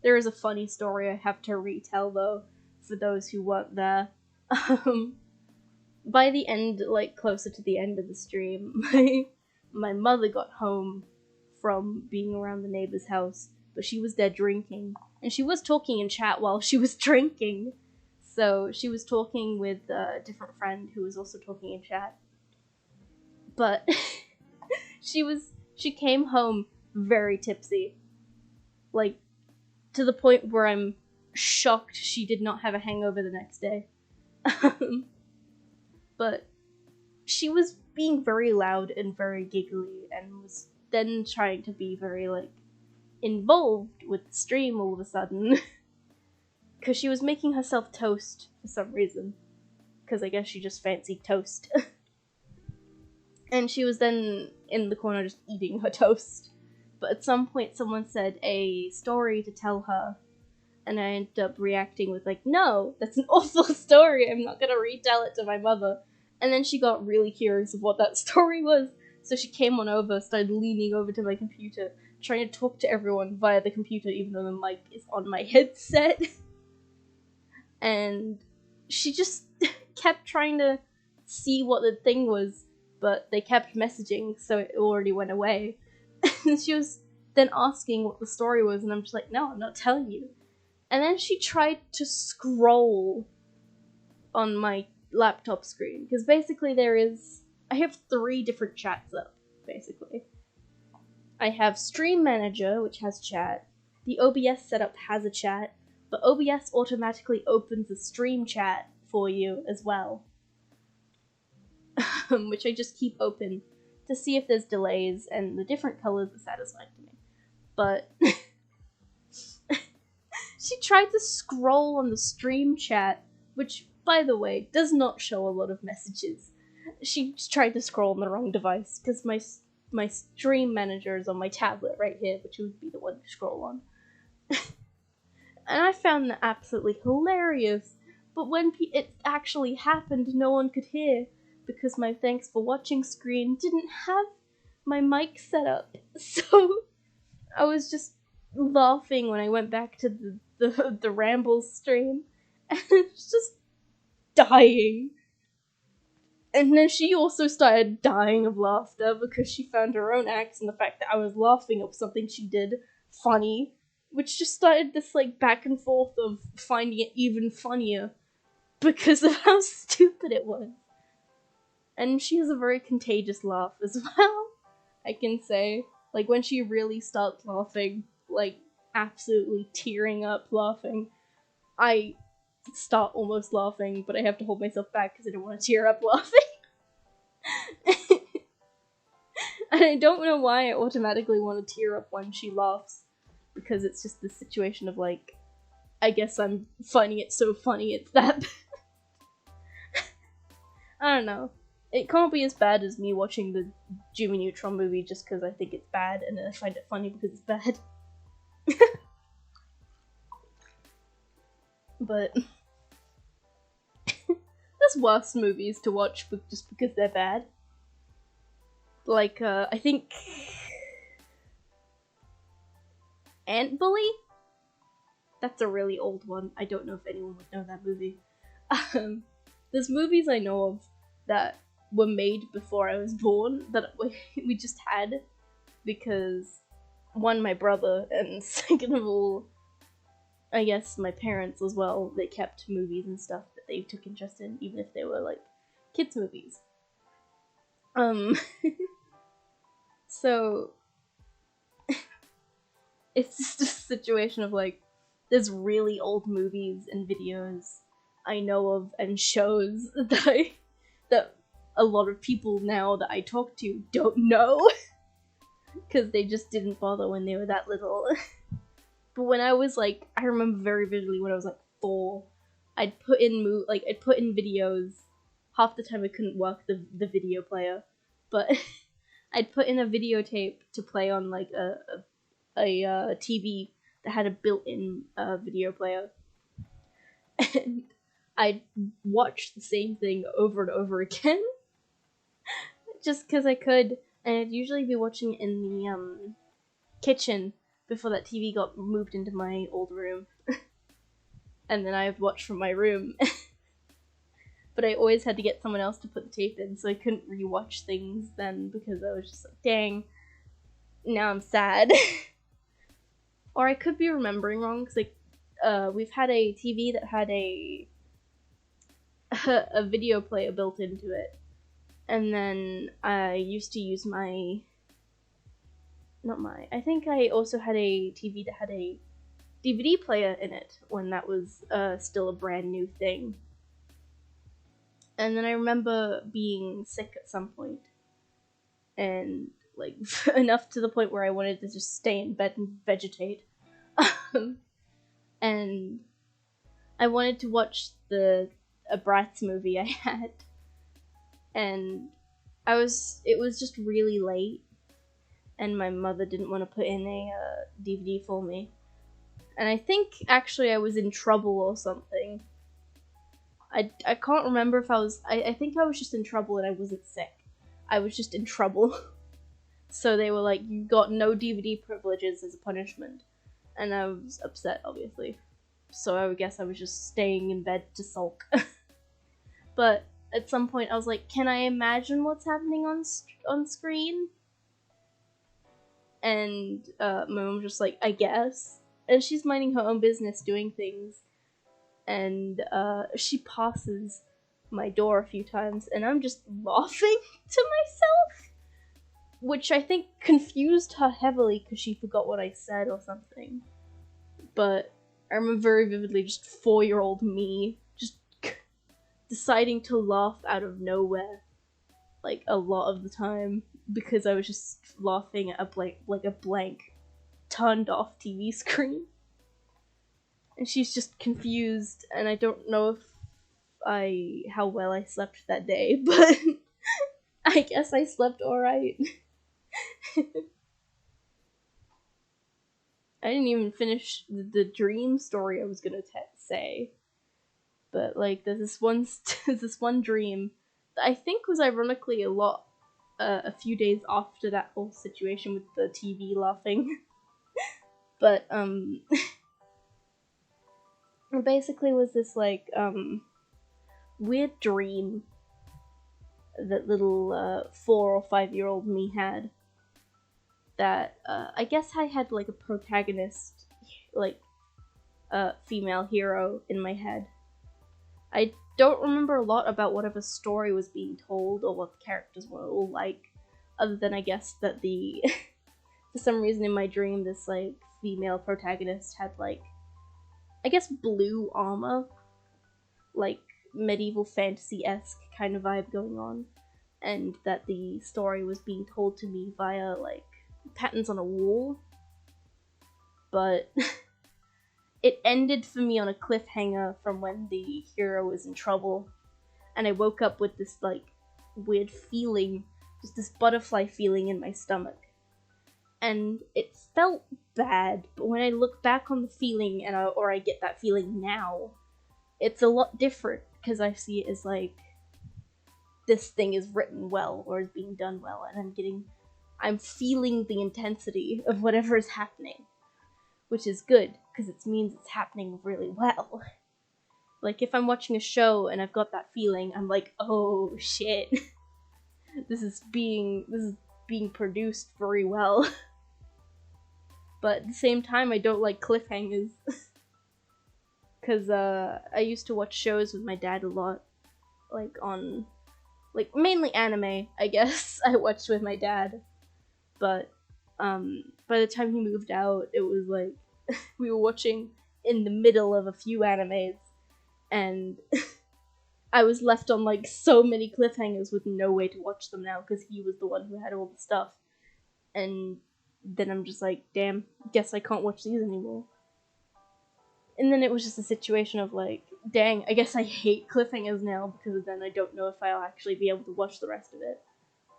Speaker 1: There is a funny story I have to retell, though, for those who weren't there. By the end, like, closer to the end of the stream, my mother got home from being around the neighbor's house, but she was there drinking, and she was talking in chat while she was drinking. So she was talking with a different friend who was also talking in chat. But she came home very tipsy. Like, to the point where I'm shocked she did not have a hangover the next day. But she was being very loud and very giggly, and was then trying to be very, like, involved with the stream all of a sudden. Because she was making herself toast for some reason. Because I guess she just fancied toast. And she was then in the corner just eating her toast. But at some point someone said a story to tell her, and I ended up reacting with like, no, that's an awful story, I'm not gonna retell it to my mother. And then she got really curious of what that story was, so she came on over, started leaning over to my computer, trying to talk to everyone via the computer, even though the mic is on my headset. And she just kept trying to see what the thing was, but they kept messaging, so it already went away. And she was then asking what the story was, and I'm just like, no, I'm not telling you. And then she tried to scroll on my laptop screen, because basically I have 3 different chats up, basically. I have Stream Manager, which has chat. The OBS setup has a chat, but OBS automatically opens a stream chat for you as well. Which I just keep open to see if there's delays, and the different colors are satisfying to me. But she tried to scroll on the stream chat, which, by the way, does not show a lot of messages. She tried to scroll on the wrong device, because my stream manager is on my tablet right here, which would be the one to scroll on. And I found that absolutely hilarious, but when it actually happened, no one could hear, because my thanks for watching screen didn't have my mic set up. So I was just laughing when I went back to the Rambles stream, and I was just dying. And then she also started dying of laughter because she found her own acts in the fact that I was laughing at something she did funny, which just started this like back and forth of finding it even funnier because of how stupid it was. And she has a very contagious laugh as well, I can say. Like, when she really starts laughing, like, absolutely tearing up laughing, I start almost laughing, but I have to hold myself back because I don't want to tear up laughing. And I don't know why I automatically want to tear up when she laughs, because it's just this situation of, like, I guess I'm finding it so funny it's that bad. I don't know. It can't be as bad as me watching the Jimmy Neutron movie just because I think it's bad, and then I find it funny because it's bad. but there's worse movies to watch just because they're bad. Like, I think Ant Bully? That's a really old one. I don't know if anyone would know that movie. There's movies I know of that were made before I was born that we just had because, one, my brother, and second of all, I guess my parents as well, they kept movies and stuff that they took interest in, even if they were, like, kids' movies. So, it's just a situation of, like, there's really old movies and videos I know of and shows that a lot of people now that I talk to don't know because they just didn't bother when they were that little. But when I was like, I remember very vividly when I was like 4, I'd put in videos. Half the time I couldn't work the video player, but I'd put in a videotape to play on like a TV that had a built-in video player, and I'd watch the same thing over and over again, just because I could, and I'd usually be watching it in the kitchen before that TV got moved into my old room, and then I'd watch from my room, but I always had to get someone else to put the tape in, so I couldn't rewatch things then, because I was just like, dang, now I'm sad. Or I could be remembering wrong, because like, we've had a TV that had a video player built into it, and then I used to use I think I also had a TV that had a DVD player in it when that was still a brand new thing. And then I remember being sick at some point, and like enough to the point where I wanted to just stay in bed and vegetate. And I wanted to watch a Bratz movie I had, and it was just really late, and my mother didn't want to put in a DVD for me, and I think actually I was in trouble or something. I can't remember if I think I was just in trouble and I wasn't sick. I was just in trouble. So they were like, you got no DVD privileges as a punishment. And I was upset, obviously. So I would guess I was just staying in bed to sulk. But at some point I was like, can I imagine what's happening on screen? And my mom was just like, I guess. And she's minding her own business doing things. And she passes my door a few times, and I'm just laughing to myself, which I think confused her heavily because she forgot what I said or something. But I remember very vividly just 4-year-old me just deciding to laugh out of nowhere, like a lot of the time, because I was just laughing at a blank turned off TV screen. And she's just confused, and I don't know how well I slept that day, but I guess I slept alright. I didn't even finish the dream story I was gonna say, but like there's this one dream that I think was ironically a few days after that whole situation with the TV laughing. But it basically was this like weird dream that little 4 or 5-year-old me had, that I guess I had like a protagonist, like female hero in my head. I don't remember a lot about whatever story was being told or what the characters were all like, other than I guess that for some reason in my dream this like female protagonist had like, I guess, blue armor, like medieval fantasy-esque kind of vibe going on, and that the story was being told to me via like patterns on a wall. But it ended for me on a cliffhanger from when the hero was in trouble, and I woke up with this like weird feeling, just this butterfly feeling in my stomach. And it felt bad, but when I look back on the feeling, or I get that feeling now, it's a lot different because I see it as like this thing is written well or is being done well, and I'm feeling the intensity of whatever is happening, which is good because it means it's happening really well. Like if I'm watching a show and I've got that feeling, I'm like, oh shit, this is being produced very well. But at the same time, I don't like cliffhangers. Because I used to watch shows with my dad a lot. Like on, like mainly anime, I guess, I watched with my dad. But by the time he moved out, it was like, we were watching in the middle of a few animes. And I was left on like so many cliffhangers with no way to watch them now because he was the one who had all the stuff. And then I'm just like, damn, guess I can't watch these anymore. And then it was just a situation of like, dang, I guess I hate cliffhangers now because then I don't know if I'll actually be able to watch the rest of it.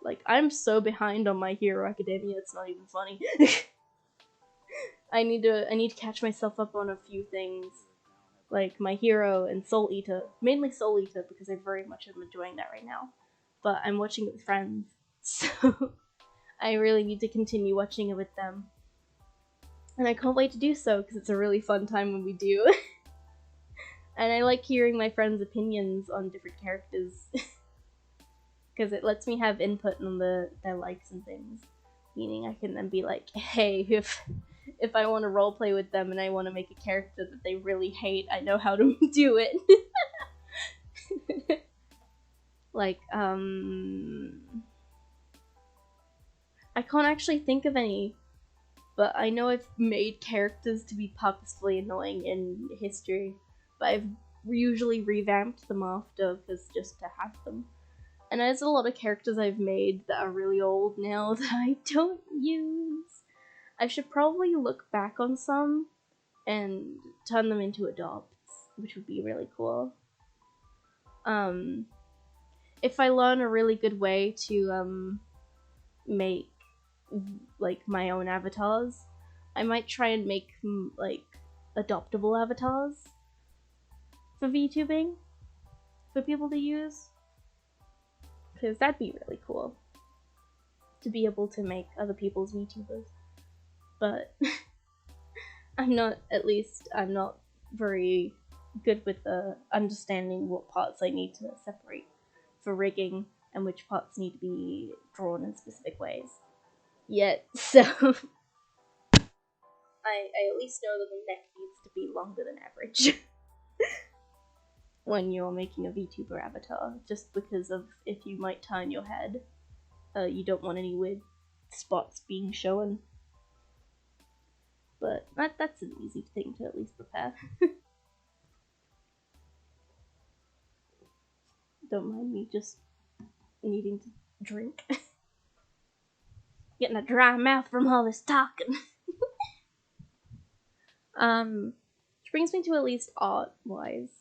Speaker 1: Like, I'm so behind on My Hero Academia, it's not even funny. I need to catch myself up on a few things, like My Hero and Soul Eater. Mainly Soul Eater because I very much am enjoying that right now. But I'm watching it with friends, so I really need to continue watching it with them. And I can't wait to do so because it's a really fun time when we do. And I like hearing my friends' opinions on different characters because it lets me have input on their likes and things. Meaning I can then be like, hey, if I want to roleplay with them and I want to make a character that they really hate, I know how to do it. Like, I can't actually think of any, but I know I've made characters to be purposefully annoying in history, but I've usually revamped them after just to have them. And there's a lot of characters I've made that are really old now that I don't use. I should probably look back on some and turn them into adopts, which would be really cool. If I learn a really good way to make like my own avatars, I might try and make like adoptable avatars for VTubing for people to use, because that'd be really cool to be able to make other people's VTubers. But I'm not very good with understanding what parts I need to separate for rigging and which parts need to be drawn in specific ways yet, so I at least know that the neck needs to be longer than average when you're making a VTuber avatar, just because of if you might turn your head, you don't want any weird spots being shown. But that's an easy thing to at least prepare. Don't mind me just needing to drink. Getting a dry mouth from all this talking. Which brings me to at least art-wise.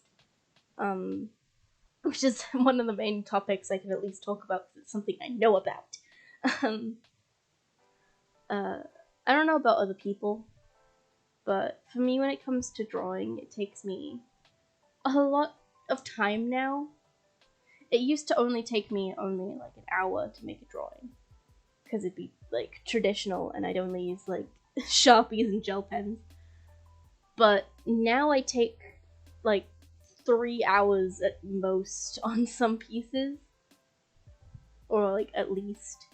Speaker 1: Which is one of the main topics I can at least talk about because it's something I know about. I don't know about other people, but for me when it comes to drawing, it takes me a lot of time now. It used to only take me like an hour to make a drawing, because it'd be like traditional and I'd only use like Sharpies and gel pens. But now I take like 3 hours at most on some pieces, or like at least,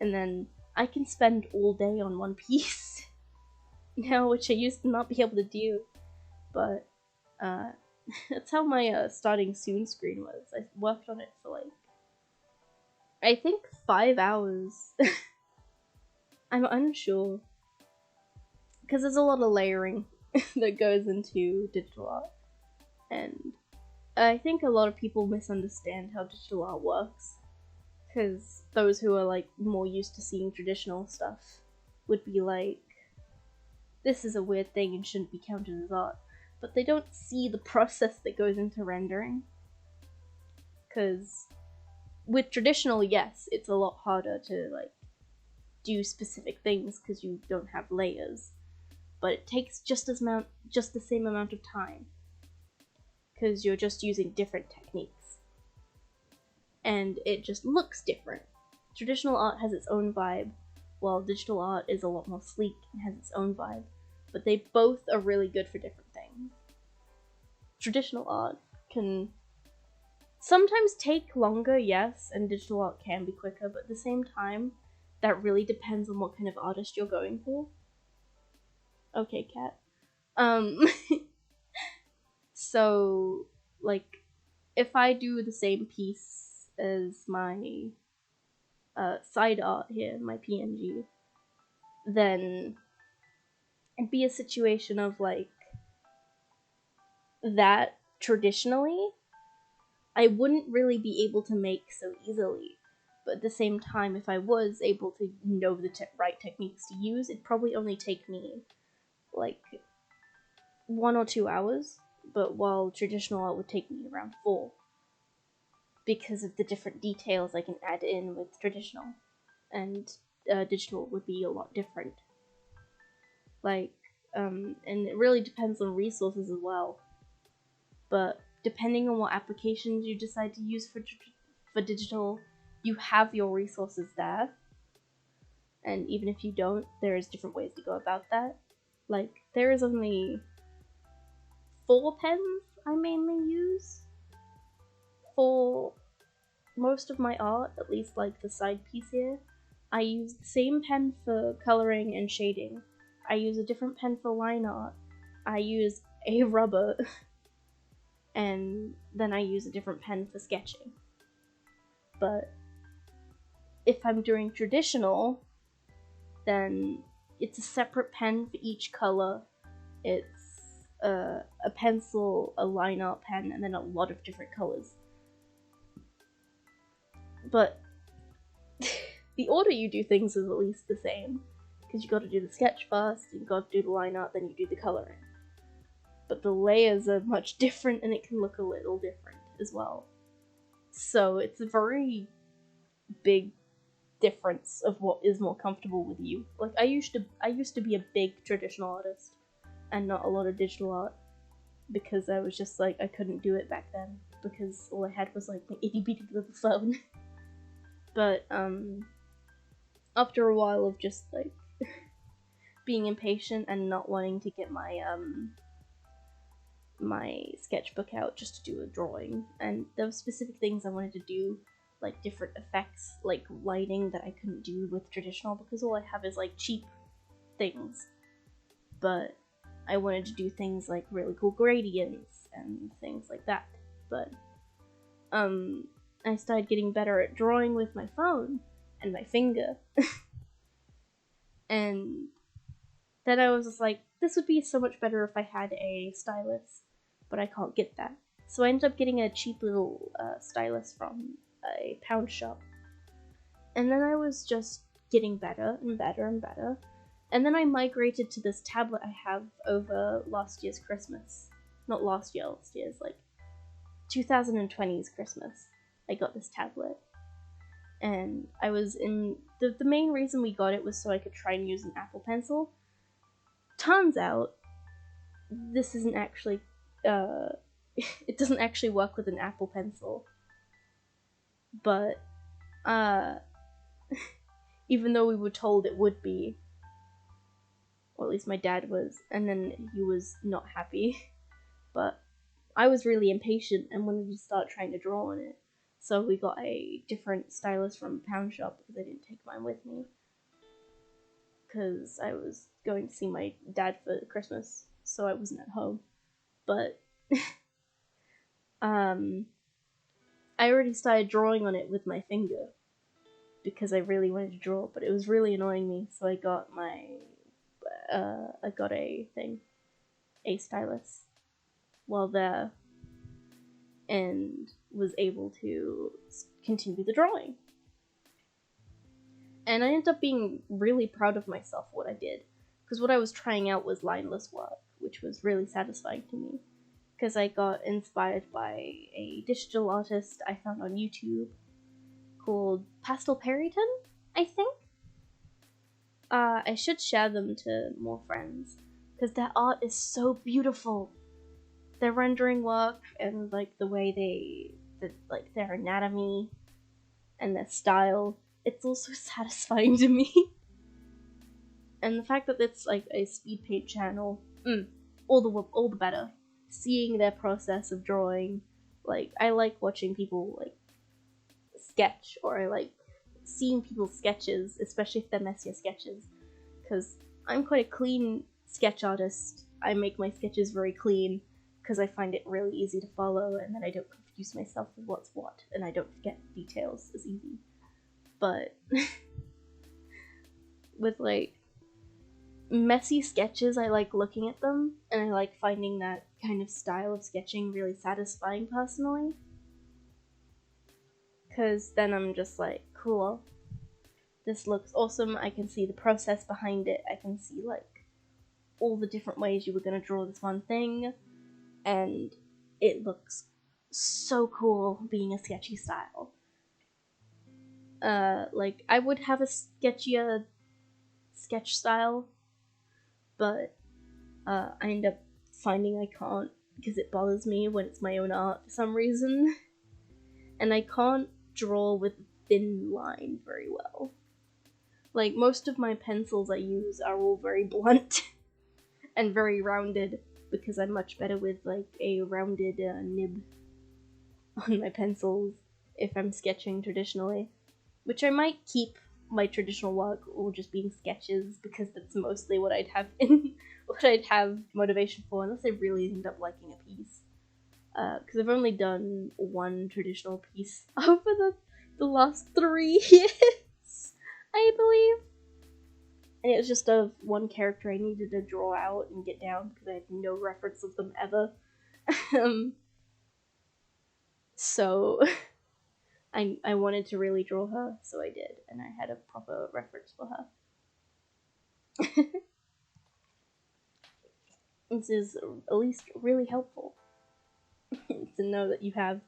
Speaker 1: and then I can spend all day on one piece now, which I used to not be able to do. But that's how my starting soon screen was. I worked on it for like, I think 5 hours. I'm unsure, because there's a lot of layering that goes into digital art, and I think a lot of people misunderstand how digital art works, because those who are like more used to seeing traditional stuff would be like, this is a weird thing and shouldn't be counted as art, but they don't see the process that goes into rendering. Because with traditional, yes, it's a lot harder to like do specific things because you don't have layers, but it takes just the same amount of time. because you're just using different techniques. And it just looks different. Traditional art has its own vibe, while digital art is a lot more sleek and has its own vibe. But they both are really good for different things. Traditional art can sometimes take longer, yes, and digital art can be quicker, but at the same time, that really depends on what kind of artist you're going for. Okay, cat. So, like, if I do the same piece as my side art here, my PNG, then it'd be a situation of, like, that traditionally I wouldn't really be able to make so easily. But at the same time, if I was able to know the right techniques to use, it'd probably only take me, like, 1 or 2 hours, but while traditional art would take me around 4. Because of the different details I can add in with traditional. And digital would be a lot different. Like, and it really depends on resources as well. But depending on what applications you decide to use for digital, you have your resources there. And even if you don't, there's different ways to go about that. Like, there is only 4 pens I mainly use for most of my art, at least like the side piece here. I use the same pen for coloring and shading. I use a different pen for line art. I use a rubber. And then I use a different pen for sketching. But if I'm doing traditional, then it's a separate pen for each color. It's a pencil, a line art pen, and then a lot of different colors. But the order you do things is at least the same, because you got to do the sketch first, you got to do the line art, then you do the coloring. But the layers are much different, and it can look a little different as well. So it's a very big difference of what is more comfortable with you. Like, I used to be a big traditional artist and not a lot of digital art, because I was just like, I couldn't do it back then because all I had was like my itty bitty little phone. But after a while of just like being impatient and not wanting to get my my sketchbook out just to do a drawing, and there were specific things I wanted to do, like different effects, like lighting, that I couldn't do with traditional because all I have is like cheap things. But I wanted to do things like really cool gradients and things like that. But I started getting better at drawing with my phone and my finger. And then I was just like, this would be so much better if I had a stylus, but I can't get that. So I ended up getting a cheap little stylus from a pound shop. And then I was just getting better and better and better. And then I migrated to this tablet I have over last year's Christmas. Not last year's, like 2020's Christmas. I got this tablet. And I was in... The main reason we got it was so I could try and use an Apple Pencil. Turns out, this isn't actually... it doesn't actually work with an Apple Pencil. But, even though we were told it would be, or at least my dad was, and then he was not happy. But I was really impatient and wanted to start trying to draw on it. So we got a different stylus from a pound shop because I didn't take mine with me. Because I was going to see my dad for Christmas, so I wasn't at home. But I already started drawing on it with my finger because I really wanted to draw, but it was really annoying me, so I got a stylus while there, and was able to continue the drawing. And I ended up being really proud of myself for what I did, because what I was trying out was lineless work, which was really satisfying to me, because I got inspired by a digital artist I found on YouTube called Pastel Perryton, I think. I should share them to more friends, because their art is so beautiful. their rendering work and like the way like their anatomy and their style, it's also satisfying to me. And the fact that it's like a speed paint channel, all the better. Seeing their process of drawing, like I like watching people like sketch, or I like seeing people's sketches, especially if they're messier sketches, because I'm quite a clean sketch artist. I make my sketches very clean because I find it really easy to follow, and then I don't confuse myself with what's what, and I don't forget details as easy. But with like messy sketches, I like looking at them, and I like finding that kind of style of sketching really satisfying personally. Because then I'm just like, cool, this looks awesome, I can see the process behind it, I can see like all the different ways you were going to draw this one thing, and it looks so cool being a sketchy style. Like, I would have a sketchier sketch style, but I end up finding I can't, because it bothers me when it's my own art for some reason. And I can't draw with thin line very well. Like, most of my pencils I use are all very blunt and very rounded, because I'm much better with, like, a rounded nib on my pencils if I'm sketching traditionally. Which I might keep my traditional work all just being sketches, because that's mostly what I'd have motivation for, unless I really end up liking a piece. Because I've only done one traditional piece over the last 3 years, I believe. And it was just of one character I needed to draw out and get down, because I had no reference of them ever. So I wanted to really draw her, so I did, and I had a proper reference for her. This is at least really helpful to know that you have,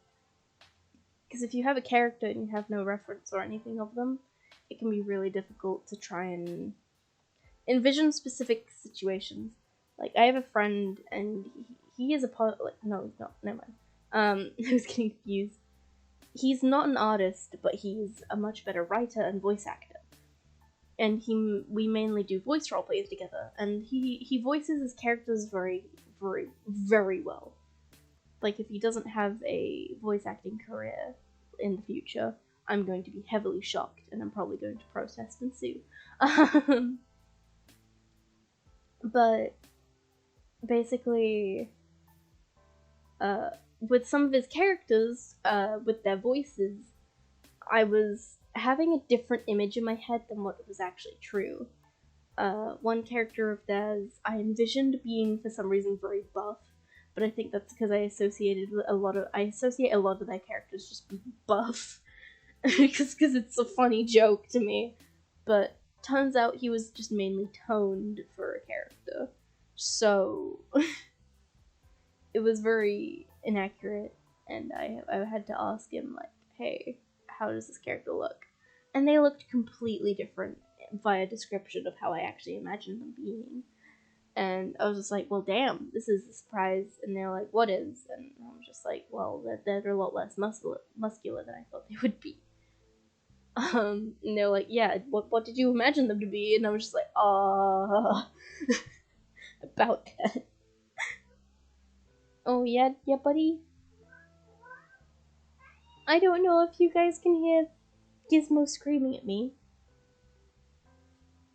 Speaker 1: because if you have a character and you have no reference or anything of them, it can be really difficult to try and envision specific situations. Like, I have a friend, and he is a part, like, no, never mind. I was getting confused. He's not an artist, but he's a much better writer and voice actor. And we mainly do voice role plays together, and he voices his characters very, very, very well. Like, if he doesn't have a voice acting career in the future, I'm going to be heavily shocked, and I'm probably going to protest and sue. But basically, with some of his characters, with their voices, I was having a different image in my head than what was actually true. One character of theirs, I envisioned being, for some reason, very buff, but I think that's because I associate a lot of their characters just being buff, because it's a funny joke to me. But turns out he was just mainly toned for a character, so it was very inaccurate, and I had to ask him, like, hey, how does this character look? And they looked completely different via description of how I actually imagined them being. And I was just like, well, damn, this is a surprise. And they're like, what is? And I was just like, well, they're a lot less muscular than I thought they would be. And they're like, yeah, what did you imagine them to be? And I was just like, about that. Oh, yeah, buddy? I don't know if you guys can hear Gizmo screaming at me.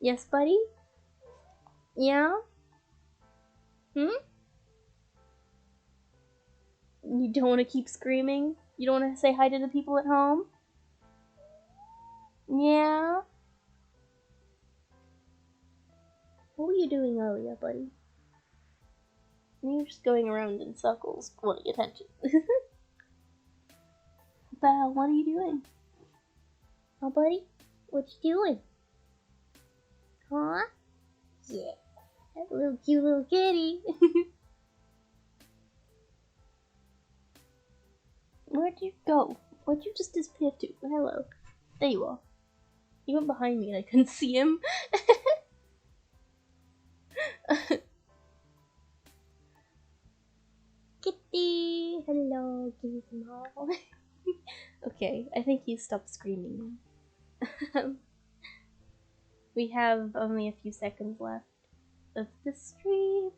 Speaker 1: Yes, buddy? Yeah? You don't want to keep screaming? You don't want to say hi to the people at home? Yeah? What were you doing earlier, buddy? You were just going around in circles, wanting attention. But what are you doing? Oh, buddy? What you doing? Huh? Yeah. That little cute little kitty. Where'd you go? Where'd you just disappear to? Hello. There you are. He went behind me and I couldn't see him. Hello, Gizmo. Okay, I think you stopped screaming now. We have only a few seconds left of the stream.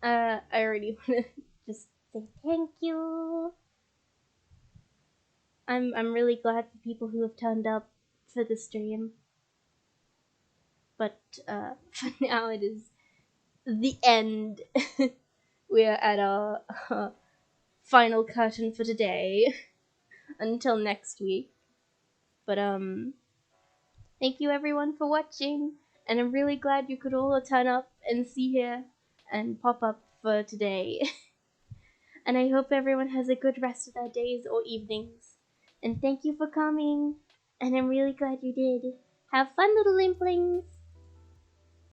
Speaker 1: I already want to just say thank you. I'm really glad for people who have turned up for the stream. But for now it is the end. We are at our final curtain for today. Until next week. But thank you everyone for watching, and I'm really glad you could all turn up and see here and pop up for today. And I hope everyone has a good rest of their days or evenings. And thank you for coming, and I'm really glad you did. Have fun, little implings!